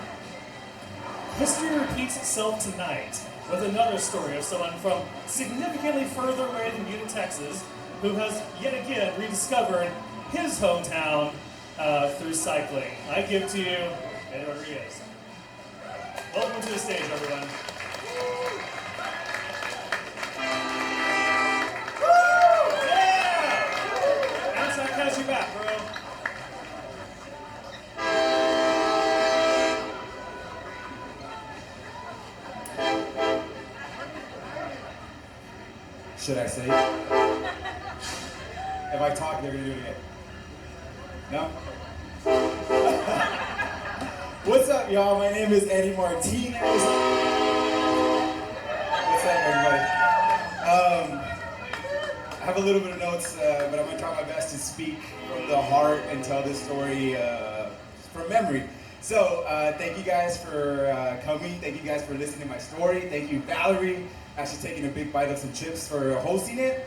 History repeats itself tonight with another story of someone from significantly further away than Butte, Texas, who has yet again rediscovered his hometown through cycling. I give to you Valerie Ruiz. Welcome to the stage, everyone. Yeah! Outside has you back, bro. Should I say it? If I talk, they're gonna do it again. No? What's up, y'all? My name is Eddie Martinez. What's up, everybody? I have a little bit of notes, but I'm gonna try my best to speak from the heart and tell this story from memory. So, thank you guys for coming. Thank you guys for listening to my story. Thank you, Valerie, actually taking a big bite of some chips for hosting it.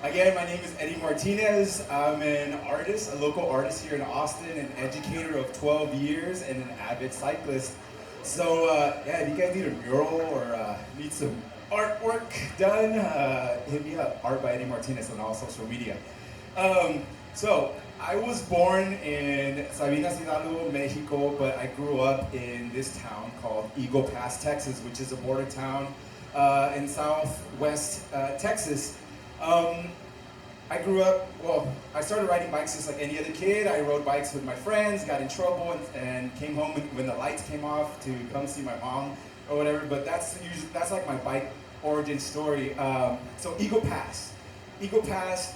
Again, my name is Eddie Martinez. I'm an artist, a local artist here in Austin, an educator of 12 years, and an avid cyclist. So, yeah, if you guys need a mural or need some artwork done, hit me up, Art by Eddie Martinez on all social media. So, I was born in Sabinas Hidalgo, Mexico, but I grew up in this town called Eagle Pass, Texas, which is a border town in southwest Texas. I grew up, well, I started riding bikes just like any other kid. I rode bikes with my friends, got in trouble, and came home when the lights came off to come see my mom or whatever, but that's like my bike origin story. So Eagle Pass. Eagle Pass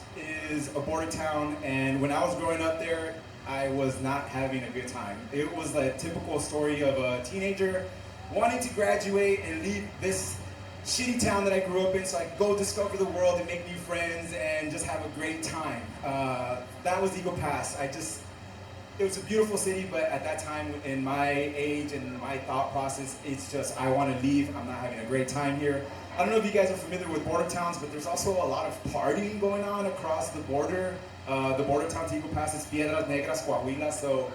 is a border town, and when I was growing up there, I was not having a good time. It was a typical story of a teenager wanting to graduate and leave this shitty town that I grew up in so I could go discover the world and make new friends and just have a great time. That was Eagle Pass. It was a beautiful city, but at that time, in my age and my thought process, it's just, I want to leave. I'm not having a great time here. I don't know if you guys are familiar with border towns, but there's also a lot of partying going on across the border. The border town to Eagle Pass is Piedras Negras, Coahuila. So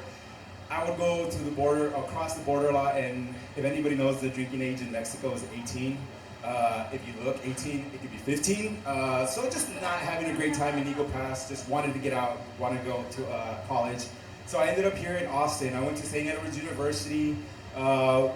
I would go to the border, across the border a lot, and if anybody knows, the drinking age in Mexico is 18. If you look, 18, it could be 15. So just not having a great time in Eagle Pass, just wanted to get out, wanted to go to college. So I ended up here in Austin. I went to St. Edward's University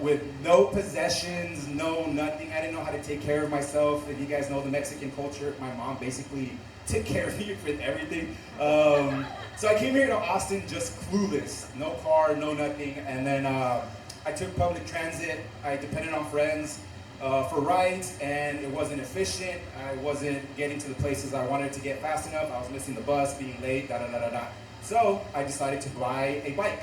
with no possessions, no nothing. I didn't know how to take care of myself. If you guys know the Mexican culture, my mom basically took care of me with everything. So I came here to Austin just clueless. No car, no nothing. And then I took public transit. I depended on friends for rides, and it wasn't efficient. I wasn't getting to the places I wanted to get fast enough. I was missing the bus, being late, da-da-da-da-da. So I decided to buy a bike.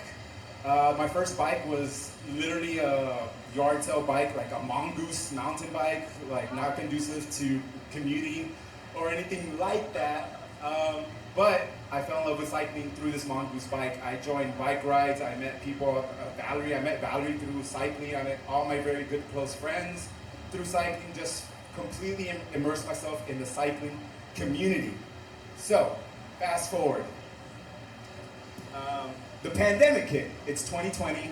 My first bike was literally a yard sale bike, like a mongoose mountain bike, like not conducive to commuting or anything like that. But I fell in love with cycling through this mongoose bike. I joined bike rides. I met people, I met Valerie through cycling. I met all my very good close friends through cycling, just completely immersed myself in the cycling community. So, fast forward. The pandemic hit. It's 2020.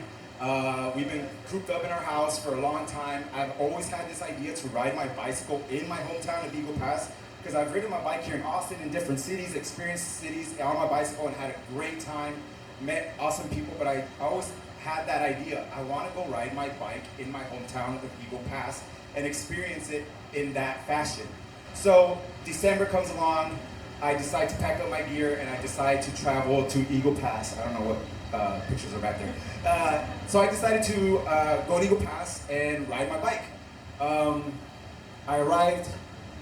We've been cooped up in our house for a long time. I've always had this idea to ride my bicycle in my hometown of Eagle Pass, because I've ridden my bike here in Austin in different cities, experienced cities on my bicycle and had a great time, met awesome people, but I always had that idea. I want to go ride my bike in my hometown of Eagle Pass and experience it in that fashion. So December comes along, I decide to pack up my gear and I decide to travel to Eagle Pass. I don't know what pictures are back there. So I decided to go to Eagle Pass and ride my bike. I arrived.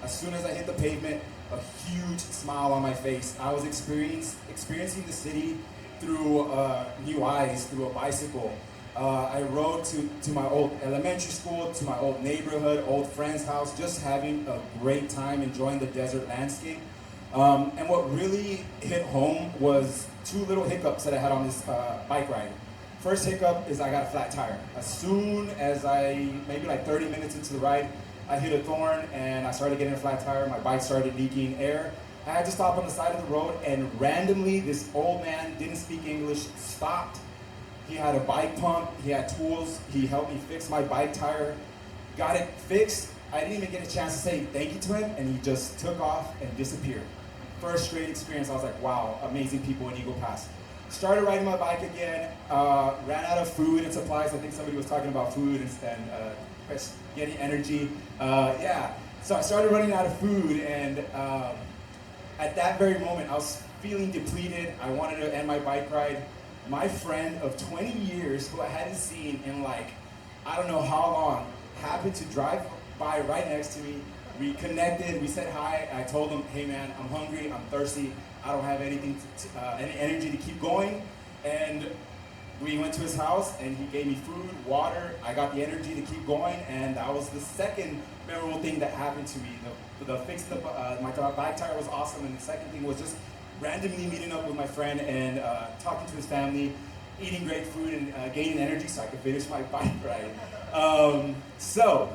As soon as I hit the pavement, a huge smile on my face. I was experiencing the city through new eyes, through a bicycle. I rode to my old elementary school, to my old neighborhood, old friend's house, just having a great time, enjoying the desert landscape. And what really hit home was two little hiccups that I had on this bike ride. First hiccup is I got a flat tire. As soon as maybe like 30 minutes into the ride, I hit a thorn and I started getting a flat tire. My bike started leaking air. I had to stop on the side of the road, and randomly this old man, didn't speak English, stopped. He had a bike pump, he had tools, he helped me fix my bike tire, got it fixed. I didn't even get a chance to say thank you to him, and he just took off and disappeared. First great experience, I was like, wow, amazing people in Eagle Pass. Started riding my bike again, ran out of food and supplies. I think somebody was talking about food and getting energy. So I started running out of food, and at that very moment, I was feeling depleted. I wanted to end my bike ride. My friend of 20 years, who I hadn't seen in like, I don't know how long, happened to drive by right next to me. We connected, we said hi. I told him, hey man, I'm hungry, I'm thirsty. I don't have anything, any energy to keep going. And we went to his house and he gave me food, water. I got the energy to keep going, and that was the second memorable thing that happened to me. My bike tire was awesome, and the second thing was just randomly meeting up with my friend and talking to his family, eating great food and gaining energy so I could finish my bike ride. So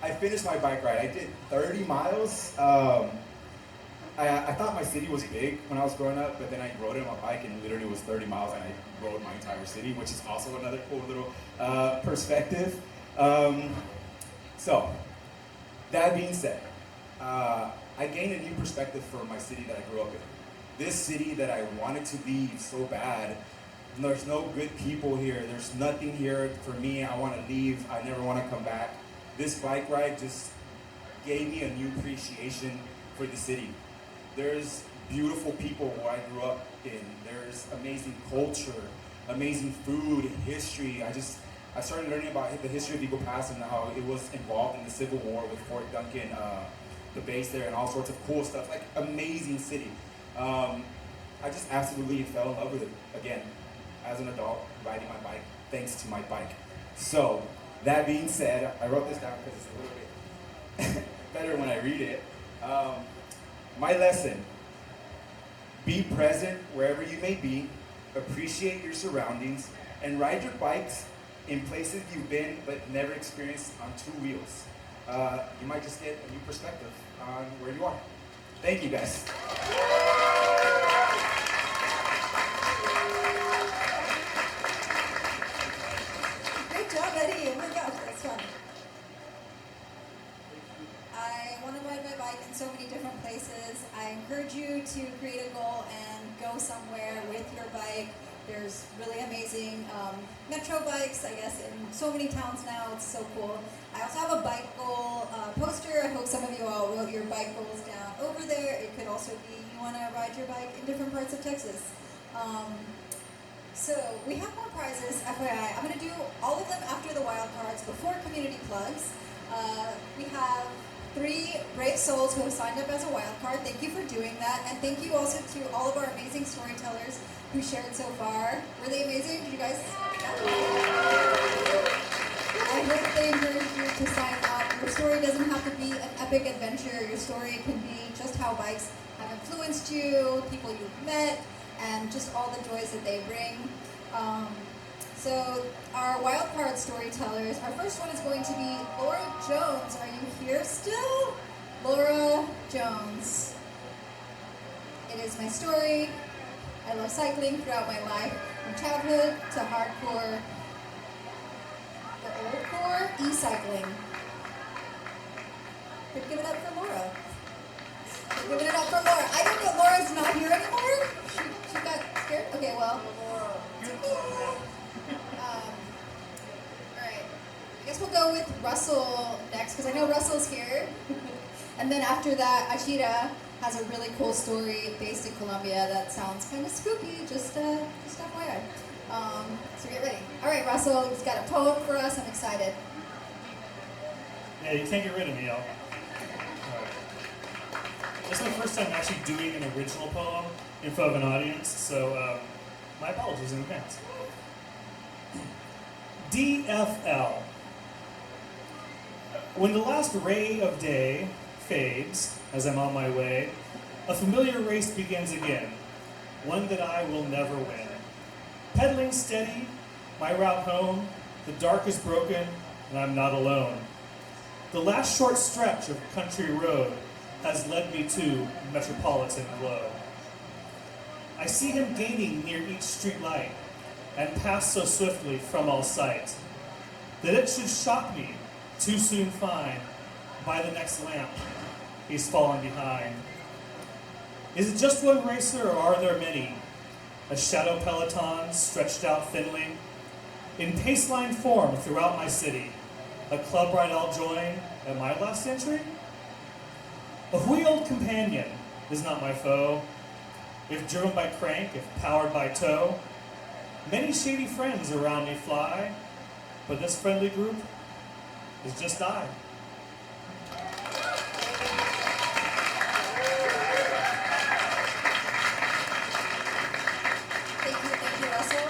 I finished my bike ride. I did 30 miles. I thought my city was big when I was growing up, but then I rode it on my bike and literally it was 30 miles and I rode my entire city, which is also another cool little perspective. So, that being said, I gained a new perspective for my city that I grew up in. This city that I wanted to leave so bad. There's no good people here. There's nothing here for me. I want to leave. I never want to come back. This bike ride just gave me a new appreciation for the city. There's beautiful people where I grew up in. There's amazing culture, amazing food, history. I started learning about the history of Eagle Pass and how it was involved in the Civil War with Fort Duncan, the base there, and all sorts of cool stuff. Like, amazing city. I just absolutely fell in love with it again as an adult riding my bike, thanks to my bike. So, that being said, I wrote this down because it's a little bit better when I read it. My lesson: be present wherever you may be, appreciate your surroundings, and ride your bikes in places you've been but never experienced on two wheels. You might just get a new perspective on where you are. Thank you, guys. Great job, Eddie. Oh my gosh, that's fun. I want to ride my bike in so many different places. I encourage you to create a goal and go somewhere with your bike. There's really amazing metro bikes, I guess, in so many towns now. It's so cool. I also have a bike goal poster. I hope some of you all wrote your bike goals down over there. It could also be you want to ride your bike in different parts of Texas. So we have more prizes, FYI. I'm going to do all of them after the wild cards before community plugs. We have 3 brave souls who have signed up as a wild card. Thank you for doing that. And thank you also to all of our amazing storytellers who shared so far. Were they amazing? Did you guys? I hope they encourage you to sign up. Your story doesn't have to be an epic adventure. Your story can be just how bikes have influenced you, people you've met, and just all the joys that they bring. So our wildcard storytellers, our first one is going to be Laura Jones. Are you here still? Laura Jones. It is my story. I love cycling throughout my life, from childhood to hardcore, the old core, e-cycling. Could give it up for Laura. Give it up for Laura. I don't know, Laura's not here anymore? She got scared? Okay, well. Alright. I guess we'll go with Russell next, because I know Russell's here. And then after that, Achira has a really cool story based in Colombia that sounds kind of spooky, just FYI. So get ready. Alright, Russell, he's got a poem for us. I'm excited. Yeah, you can't get rid of me, y'all. This is my first time actually doing an original poem in front of an audience, so my apologies in advance. DFL. When the last ray of day fades as I'm on my way, a familiar race begins again, one that I will never win. Pedaling steady, my route home, the dark is broken and I'm not alone. The last short stretch of country road has led me to metropolitan glow. I see him gaining near each street light and pass so swiftly from all sight that it should shock me to soon find by the next lamp he's fallen behind. Is it just one racer or are there many? A shadow peloton stretched out thinly in paceline form throughout my city. A club ride I'll join at my last entry? A wheeled companion is not my foe. If driven by crank, if powered by tow, many shady friends around me fly, but this friendly group is just I. Thank you, Russell.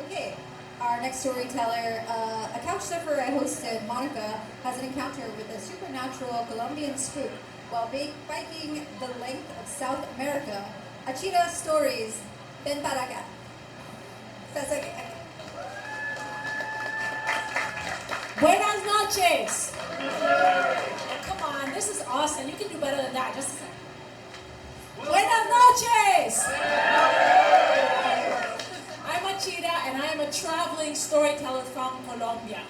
Okay, our next storyteller, a couch surfer I hosted, Monica, has an encounter with a supernatural Colombian spook while biking the length of South America. Achira Stories, ven para acá. Buenas noches. Oh, come on, this is awesome. You can do better than that. Just a second. Buenas noches. I'm Achira, and I am a traveling storyteller from Colombia.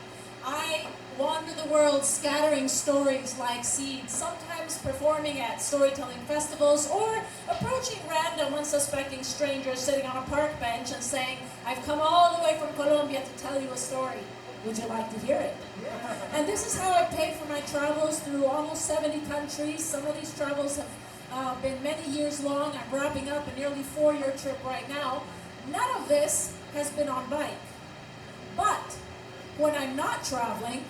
I wander the world scattering stories like seeds, sometimes performing at storytelling festivals or approaching random unsuspecting strangers sitting on a park bench and saying, I've come all the way from Colombia to tell you a story. Would you like to hear it? And this is how I pay for my travels through almost 70 countries. Some of these travels have been many years long. I'm wrapping up a nearly 4-year trip right now. None of this has been on bike. But when I'm not traveling,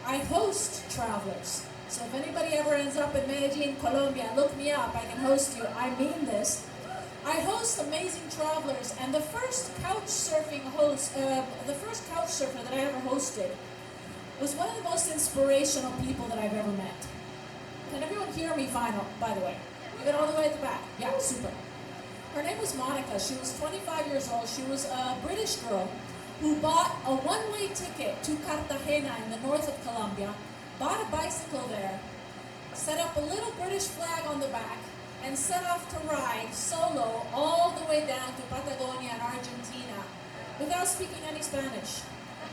I host travelers. So if anybody ever ends up in Medellin, Colombia, look me up, I can host you. I mean this. I host amazing travelers, and the first couch surfer that I ever hosted was one of the most inspirational people that I've ever met. Can everyone hear me fine, by the way? Even all the way at the back? Yeah, super. Her name was Monica. She was 25 years old. She was a British girl who bought a one-way ticket to Cartagena in the north of Colombia, bought a bicycle there, set up a little British flag on the back, and set off to ride solo all the way down to Patagonia in Argentina without speaking any Spanish,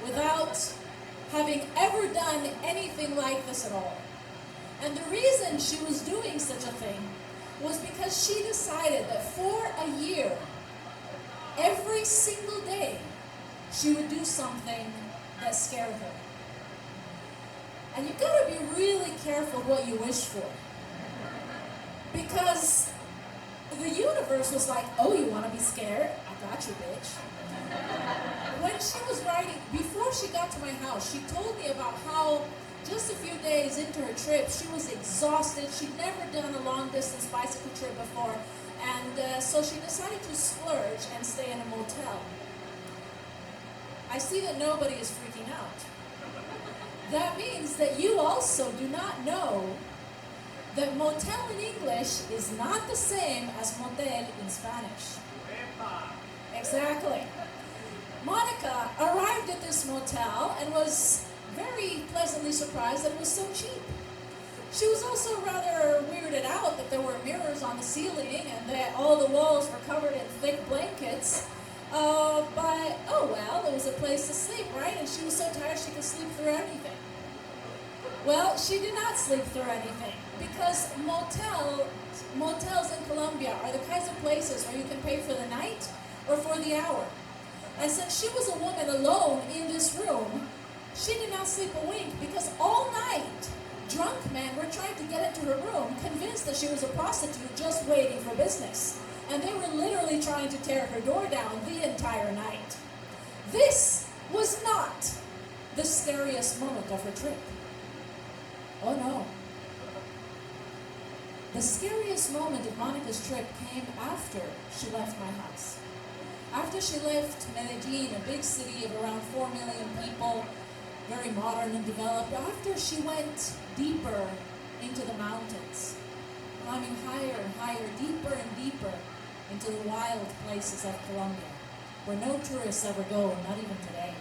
without having ever done anything like this at all. And the reason she was doing such a thing was because she decided that for a year, every single day, she would do something that scared her. And you've got to be really careful what you wish for. Because the universe was like, oh, you want to be scared? I got you, bitch. When she was riding, before she got to my house, she told me about how just a few days into her trip, she was exhausted. She'd never done a long-distance bicycle trip before. And so she decided to splurge and stay in a motel. I see that nobody is freaking out. That means that you also do not know that motel in English is not the same as motel in Spanish. Exactly. Monica arrived at this motel and was very pleasantly surprised that it was so cheap. She was also rather weirded out that there were mirrors on the ceiling and that all the walls were covered in thick blankets. But, oh well, it was a place to sleep, right? And she was so tired she could sleep through anything. Well, she did not sleep through anything because motels in Colombia are the kinds of places where you can pay for the night or for the hour. And since she was a woman alone in this room, she did not sleep a wink because all night, drunk men were trying to get into her room, convinced that she was a prostitute just waiting for business. And they were literally trying to tear her door down the entire night. This was not the scariest moment of her trip. Oh no. The scariest moment of Monica's trip came after she left my house. After she left Medellin, a big city of around 4 million people, very modern and developed, after she went deeper into the mountains, climbing higher and higher, deeper and deeper into the wild places of Colombia, where no tourists ever go, not even today.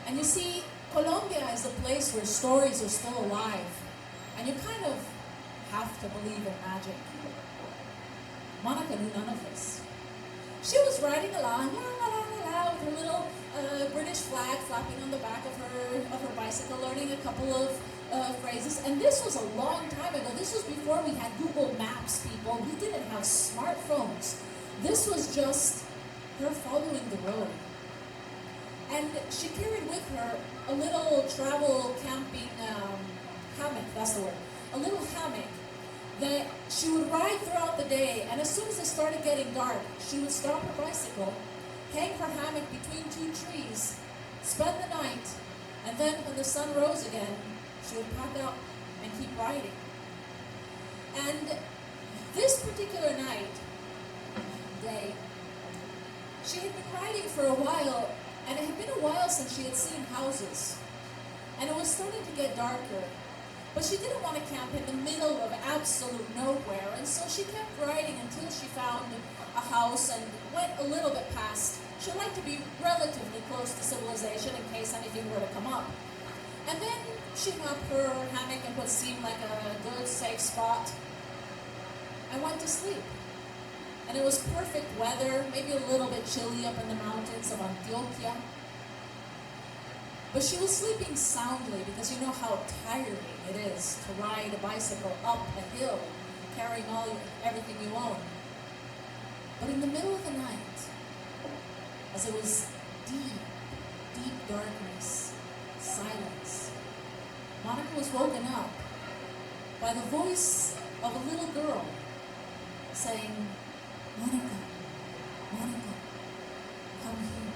And you see, Colombia is a place where stories are still alive, and you kind of have to believe in magic. Monica knew none of this. She was riding along, la la la la la, with her little British flag flapping on the back of her bicycle, learning a couple of phrases. And this was a long time ago. This was before we had Google Maps, people. We didn't have smartphones. This was just her following the road. And she carried with her a little travel camping hammock, that's the word, a little hammock that she would ride throughout the day, and as soon as it started getting dark, she would stop her bicycle, hang her hammock between two trees, spend the night, and then when the sun rose again, she would pack up and keep riding. And this particular day, she had been riding for a while, and it had been a while since she had seen houses. And it was starting to get darker. But she didn't want to camp in the middle of absolute nowhere, and so she kept riding until she found a house and went a little bit past. She liked to be relatively close to civilization in case anything were to come up. And then she hung up her hammock in what seemed like a good, safe spot and went to sleep. And it was perfect weather, maybe a little bit chilly up in the mountains of Antioquia. But she was sleeping soundly because you know how tiring it is to ride a bicycle up a hill, carrying everything you own. But in the middle of the night, as it was deep, deep darkness, silence, Monica was woken up by the voice of a little girl saying, "Monica, Monica, come here."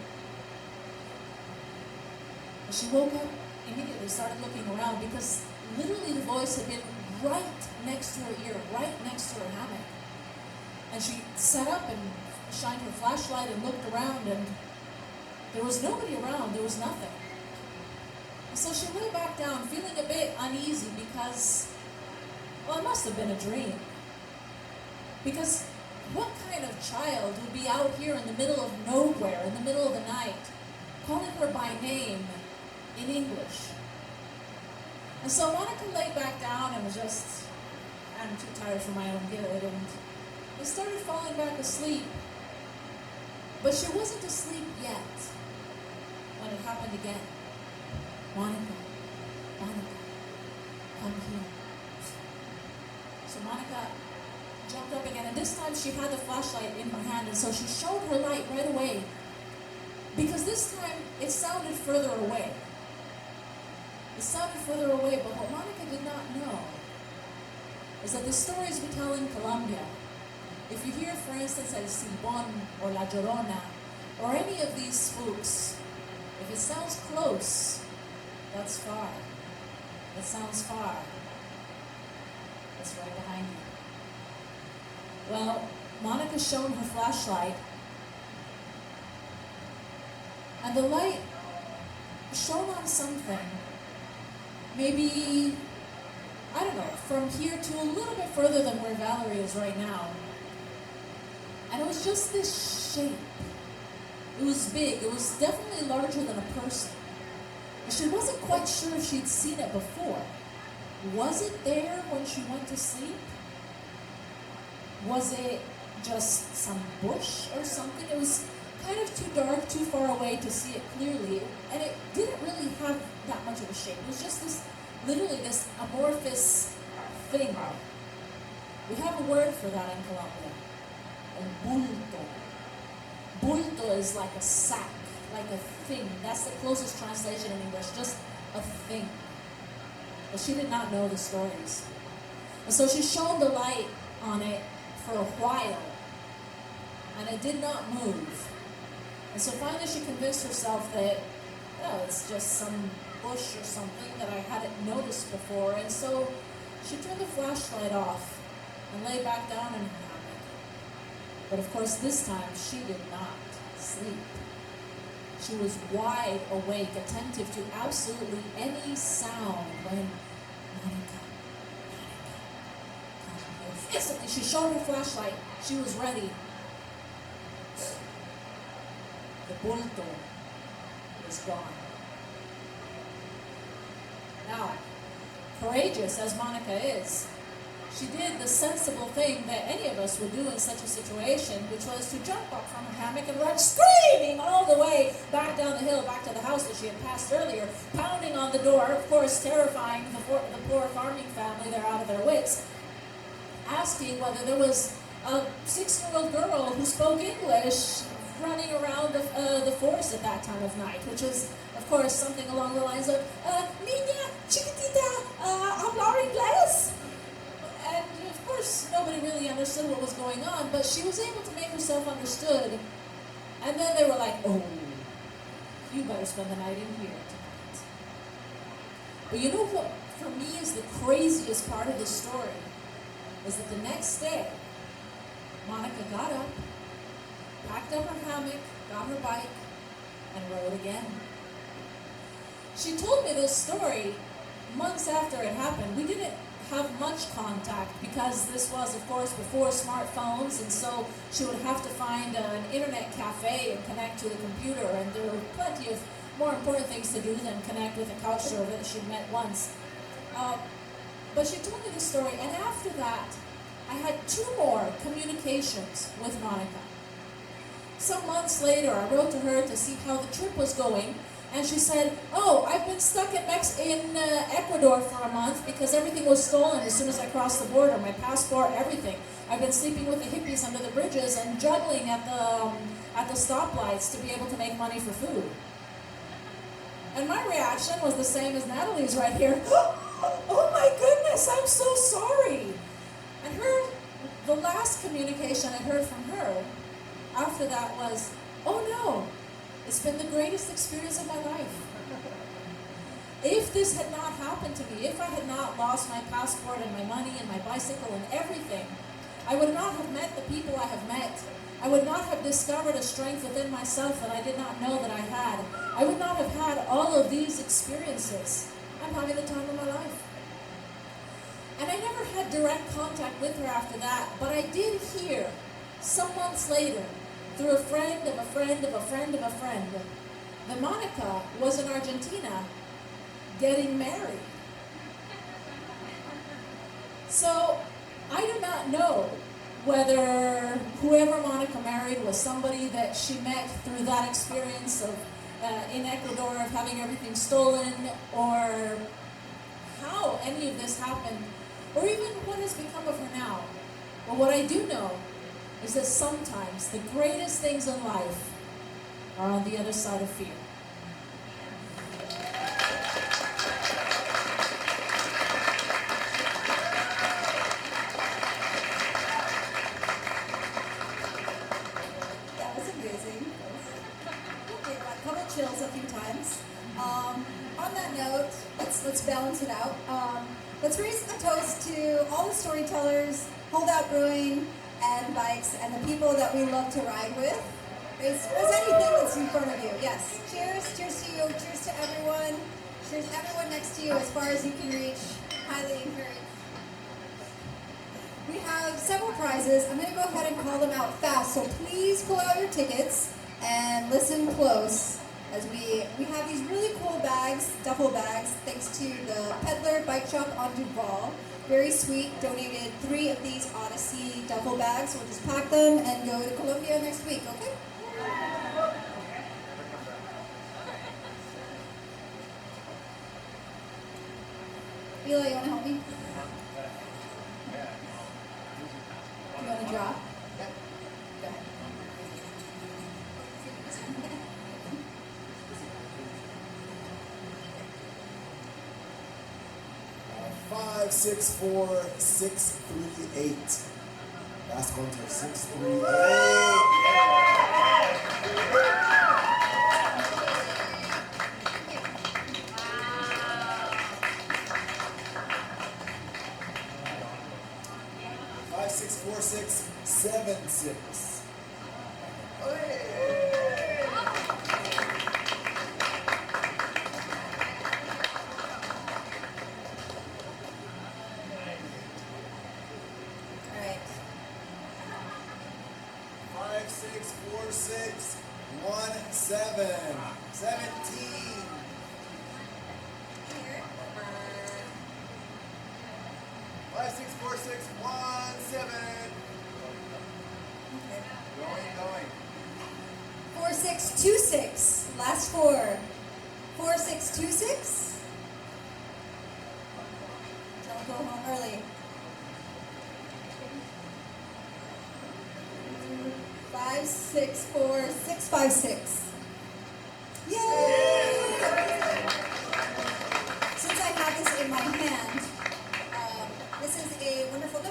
She woke up, immediately started looking around because literally the voice had been right next to her ear, right next to her hammock. And she sat up and shined her flashlight and looked around, and there was nobody around, there was nothing. And so she lay back down, feeling a bit uneasy because, well, it must have been a dream. Because what kind of child would be out here in the middle of nowhere, in the middle of the night, calling her by name in English? And so Monica laid back down and was just, I'm too tired for my own good, and I started falling back asleep. But she wasn't asleep yet when it happened again. Monica, Monica, come here. So Monica jumped up again, and this time she had the flashlight in her hand, and so she showed her light right away. Because this time it sounded further away. It sounded further away, but what Monica did not know is that the stories we tell in Colombia, if you hear, for instance, El Silbón or La Llorona, or any of these spooks, if it sounds close, that's far. It sounds far. It's right behind you. Well, Monica shone her flashlight, and the light shone on something. Maybe, I don't know, from here to a little bit further than where Valerie is right now. And it was just this shape. It was big. It was definitely larger than a person. And she wasn't quite sure if she'd seen it before. Was it there when she went to sleep? Was it just some bush or something? It was kind of too dark, too far away to see it clearly, and it didn't really have that much of a shape. It was just this, literally this amorphous thing. We have a word for that in Colombia, el bulto. Bulto is like a sack, like a thing. That's the closest translation in English, just a thing. But she did not know the stories. And so she shone the light on it for a while, and it did not move. And so finally she convinced herself that, oh, it's just some bush or something that I hadn't noticed before. And so she turned the flashlight off and lay back down in her hammock. But of course this time she did not sleep. She was wide awake, attentive to absolutely any sound when Monica, come here. Instantly she showed her flashlight. She was ready. The bulto was gone. Now, courageous as Monica is, she did the sensible thing that any of us would do in such a situation, which was to jump up from her hammock and run screaming all the way back down the hill, back to the house that she had passed earlier, pounding on the door, of course terrifying the poor farming family. They're out of their wits, asking whether there was a 6-year-old girl who spoke English running around the forest at that time of night, which was, of course, something along the lines of, Niña chiquitita, hablar inglés? And, of course, nobody really understood what was going on, but she was able to make herself understood. And then they were like, oh, you better spend the night in here tonight. But you know what, for me, is the craziest part of this story, is that the next day, Monica got up, packed up her hammock, got her bike, and rode again. She told me this story months after it happened. We didn't have much contact because this was, of course, before smartphones, and so she would have to find an internet cafe and connect to the computer, and there were plenty of more important things to do than connect with a couch surfer that she'd met once. But she told me this story, and after that, I had 2 more communications with Monica. Some months later, I wrote to her to see how the trip was going, and she said, oh, I've been stuck in Ecuador for a month because everything was stolen as soon as I crossed the border, my passport, everything. I've been sleeping with the hippies under the bridges and juggling at the stoplights to be able to make money for food. And my reaction was the same as Natalie's right here. Oh my goodness, I'm so sorry. And the last communication I heard from her after that was, oh no, it's been the greatest experience of my life. If this had not happened to me, if I had not lost my passport and my money and my bicycle and everything, I would not have met the people I have met. I would not have discovered a strength within myself that I did not know that I had. I would not have had all of these experiences. I'm having the time of my life. And I never had direct contact with her after that, but I did hear, some months later, through a friend of a friend of a friend of a friend, that Monica was in Argentina getting married. So I do not know whether whoever Monica married was somebody that she met through that experience of in Ecuador of having everything stolen, or how any of this happened, or even what has become of her now. But what I do know is that sometimes the greatest things in life are on the other side of fear. That was amazing. Okay, got a couple chills a few times. On that note, let's balance it out. Let's raise a toast to all the storytellers, Holdout Brewing, and bikes, and the people that we love to ride with. Raise anything that's in front of you. Yes. Cheers. Cheers to you. Cheers to everyone. Cheers to everyone next to you as far as you can reach. Highly encouraged. We have several prizes. I'm going to go ahead and call them out fast, so please pull out your tickets and listen close as we have these really cool bags, duffel bags, thanks to the Peddler Bike Shop on Duval. Very sweet, donated 3 of these Odyssey duffel bags. We'll just pack them and go to Colombia next week, okay? Eli, you want to help me? You want to draw? Yep. Go ahead. 5, 6, 4, 6, 3, 8. Last ones are 6, 3, 5, 6, 4, 6, 7, 6. All right. 5, 6, 4, 6, 1, 7. 17. Here. 5, 6, 4, 6, 1, 7. Okay. Going. 4, 6, 2, 6. Last 4. 4, 6, 2, 6. Don't go home early. 5, 6, 4, 6, 5, 6. Yay! Since I have this in my hand, this is a wonderful. No.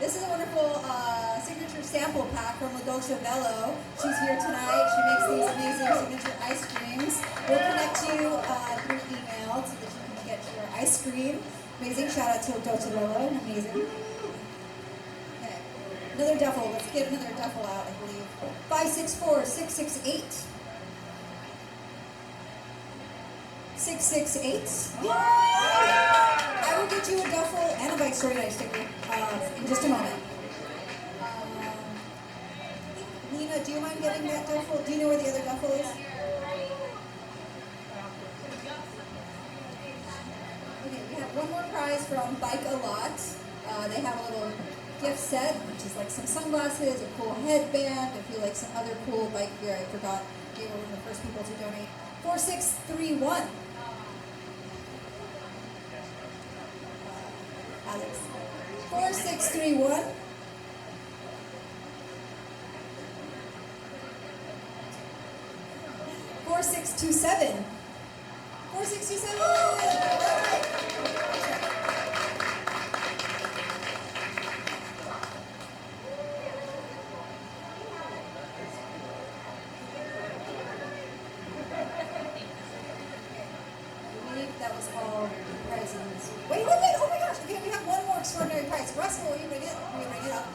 This is a wonderful signature sample pack from La Dolce Velo. She's here tonight. She makes these amazing signature ice creams. We'll connect you through email so that you can get your ice cream. Amazing. Shout out to La Dolce Velo. Amazing. Okay. Another duffel. Let's get another duffel out, I believe. 5, 6, 4, 6, 6, 8. 6, 6, 8. I will get you a duffel and a bike story night sticker in just a moment. Nina, do you mind getting that duffel? Do you know where the other duffel is? Okay, we have one more prize from Bike A Lot. They have a little gift set, which is like some sunglasses, a cool headband, if you like some other cool bike gear. I forgot they were one of the first people to donate. 4631. Alex. 4631. 4627. 4627. We Wait, oh my gosh, okay, we have one more extraordinary prize. Russell, will you bring it? Up?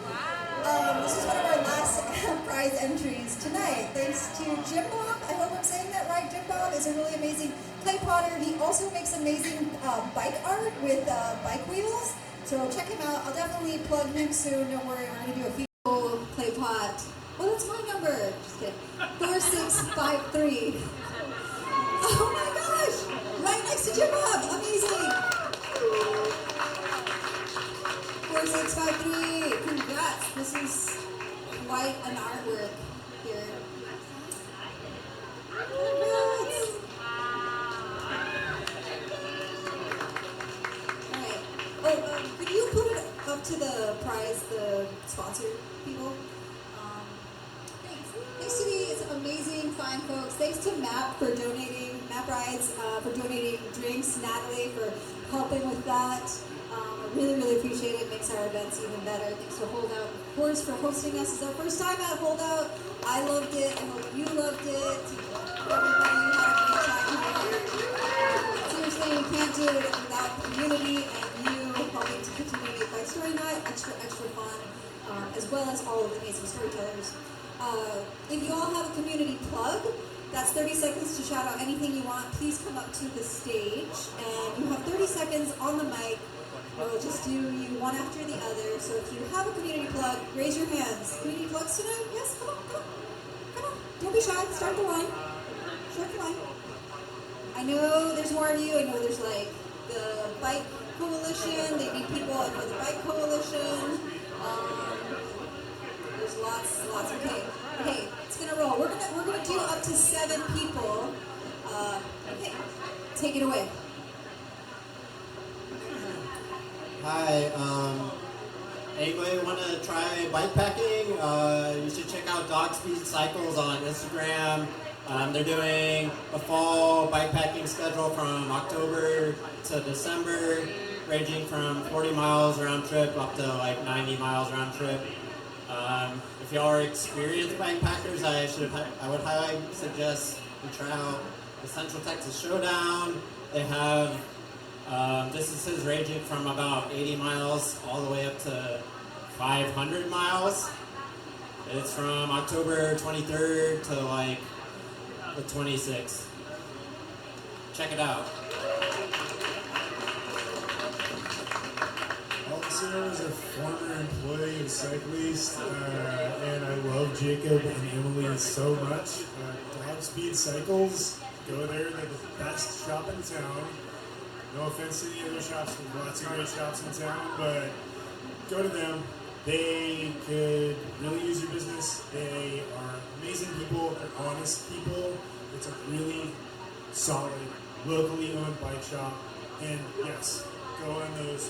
This is one of our last prize entries tonight. Thanks to Jim Bob, I hope I'm saying that right. Jim Bob is a really amazing clay potter. He also makes amazing bike art with bike wheels. So check him out. I'll definitely plug him soon. Don't worry, we're going to do a few clay pot. Oh, that's my number. Just kidding. 4653. Oh my gosh! Right next to Jim Bob. Amazing. 4653. Congrats. This is quite an artwork here. Congrats. Alright. Oh, could you put it up to the prize, the sponsor people? Thanks to these amazing, fine folks. Thanks to MAP for donating, MAP Rides for donating drinks, Natalie for helping with that. I really, really appreciate it. Makes our events even better. Thanks to Holdout, of course, for hosting us. It's our first time at Holdout. I loved it. I hope you loved it. Everybody had a great time here. Seriously, we can't do it without the community and you helping to continue to make Bike Story Night extra fun, as well as all of the amazing storytellers. If you all have a community plug, that's 30 seconds to shout out anything you want. Please come up to the stage, and you have 30 seconds on the mic. We'll just do you one after the other. So if you have a community plug, raise your hands. Community plugs tonight? Yes, come on. Don't be shy. Start the line. Start the line. I know there's more of you. I know there's like the Bike Coalition. They need people for the Bike Coalition. There's lots. Okay, it's gonna roll. We're gonna do up to 7 people. Okay, take it away. Hi, anybody want to try bike packing? You should check out Dog Speed Cycles on Instagram. They're doing a fall bike packing schedule from October to December, ranging from 40 miles round trip up to like 90 miles round trip. If y'all are experienced bike packers, I would highly suggest you try out the Central Texas Showdown. They have distances ranging from about 80 miles all the way up to 500 miles. It's from October 23rd to like the 26th. Check it out. Also, as a former employee of Cyclists, and I love Jacob and Emily so much. Dog Speed Cycles, go there, they're the best shop in town. No offense to the other shops, there's lots of great shops in town, but go to them. They could really use your business. They are amazing people, they're honest people. It's a really solid, locally owned bike shop. And yes, go on those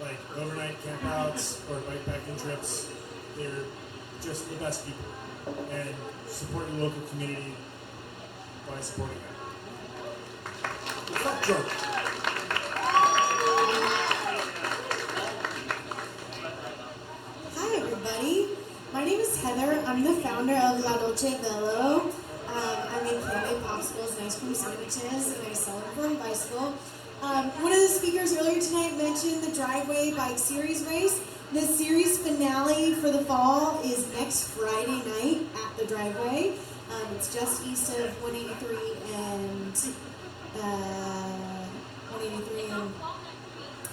like overnight campouts or bikepacking trips. They're just the best people. And support your local community by supporting them. Fuck drunk. Hi everybody, my name is Heather. I'm the founder of La Dolce Velo. I make handmade popsicles and ice cream sandwiches, and I sell them for a bicycle. One of the speakers earlier tonight mentioned the Driveway Bike Series race. The series finale for the fall is next Friday night at the Driveway. It's just east of 183 and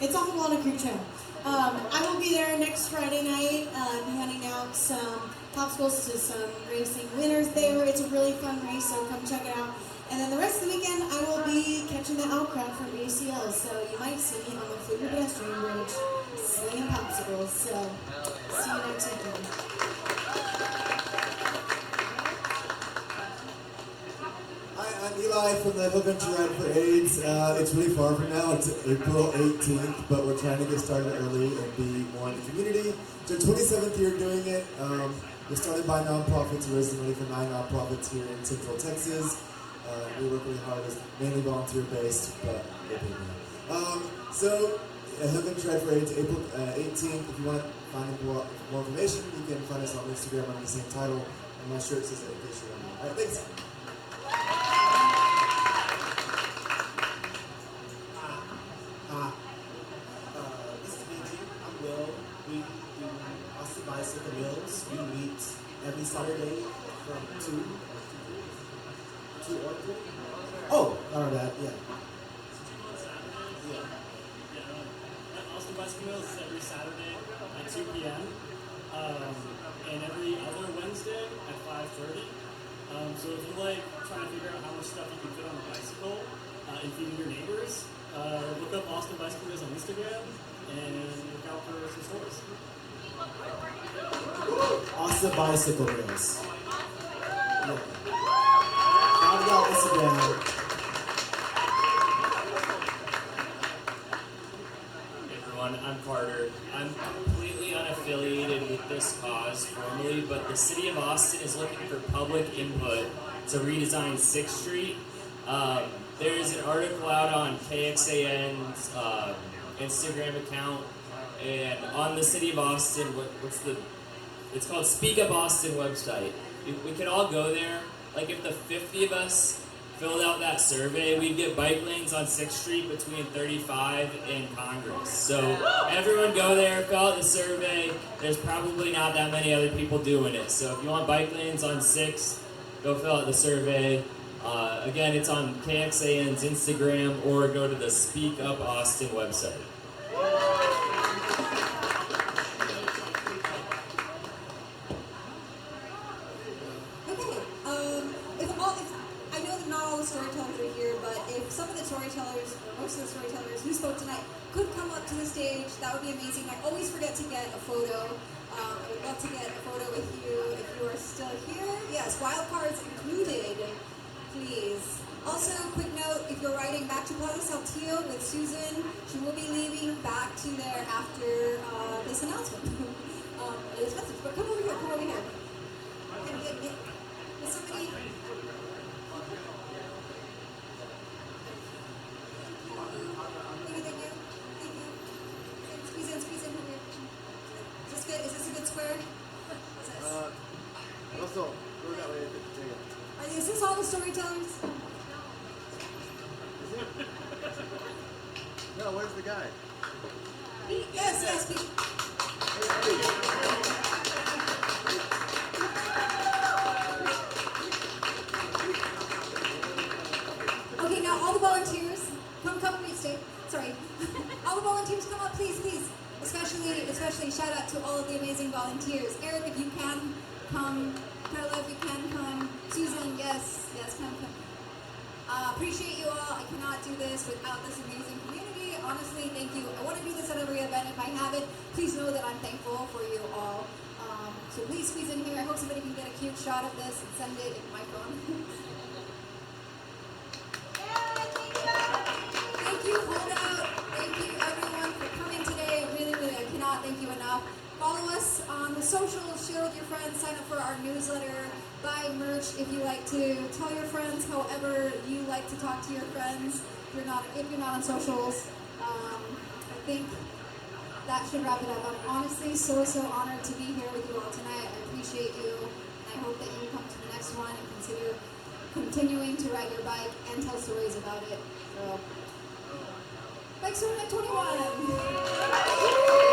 it's off of Walnut Creek Trail. I will be there next Friday night, handing out some popsicles to some racing winners there. It's a really fun race, so come check it out. And then the rest of the weekend, I will be catching the outcrop from ACL, so you might see me on the Fleetwood pedestrian bridge slinging popsicles. So, see you next weekend. Hi, I'm Eli from the Adventure Ride for AIDS. It's really far from now. It's April 18th, but we're trying to get started early and be more in the community. It's our 27th year doing it. We're started by nonprofits. We're raising money for 9 nonprofits here in Central Texas. We work really hard. It's mainly volunteer-based, but we're big now. So, Adventure Ride for AIDS, April 18th. If you want to find more information, you can find us on Instagram under the same title. And my shirt says that in case you're wondering. All right, thanks. Hi, From 2 or 3? Oh, our bad, yeah. Austin Bicycle Wheels is every Saturday at 2 p.m. And every other Wednesday at 5:30. So if you like trying to figure out how much stuff you can fit on a bicycle and feed your neighbors, look up Austin Bicycle Wheels on Instagram and look out for some stories. Austin Bicycle Wheels. Yeah. Follow me on Instagram. I'm Carter. I'm completely unaffiliated with this cause formally, but the city of Austin is looking for public input to redesign 6th Street. There's an article out on KXAN's Instagram account, and on the city of Austin, it's called Speak Up Austin website. We could all go there. Like if the 50 of us filled out that survey, we'd get bike lanes on 6th Street between 35 and Congress. So everyone go there, fill out the survey. There's probably not that many other people doing it. So if you want bike lanes on 6th, go fill out the survey. Again, it's on KXAN's Instagram or go to the Speak Up Austin website. Storytellers are here, but if some of the storytellers, or most of the storytellers who spoke tonight could come up to the stage, that would be amazing. I always forget to get a photo. I would love to get a photo with you if you are still here. Yes, wild cards included, please. Also, quick note, if you're riding back to Plaza Saltillo with Susan, she will be leaving back to there after this announcement. It's message, but come over here, come over here. Is somebody... Is this a good square? Also, go that way. Is this all the storytellers? Is it? No, where's the guy? Yes, Pete. Okay, now all the volunteers, come, please stay. Sorry. All the volunteers, come up, please. Especially shout out to all of the amazing volunteers. Eric, if you can come. Carla, if you can come. Susan, yes, come. Appreciate you all. I cannot do this without this amazing community. Honestly, thank you. I want to do this at every event. If I have it, please know that I'm thankful for you all. So please squeeze in here. I hope somebody can get a cute shot of this and send it in my phone. Thank you, Holdout. Thank you, everyone, for coming today. Really, I cannot thank you enough. Follow us on the socials, share with your friends, sign up for our newsletter, buy merch if you like to, tell your friends however you like to talk to your friends if you're not on socials. I think that should wrap it up. I'm honestly so honored to be here with you all tonight. I appreciate you, and I hope that you come to the next one and consider continuing to ride your bike and tell stories about it. So, Bike Story Night 21!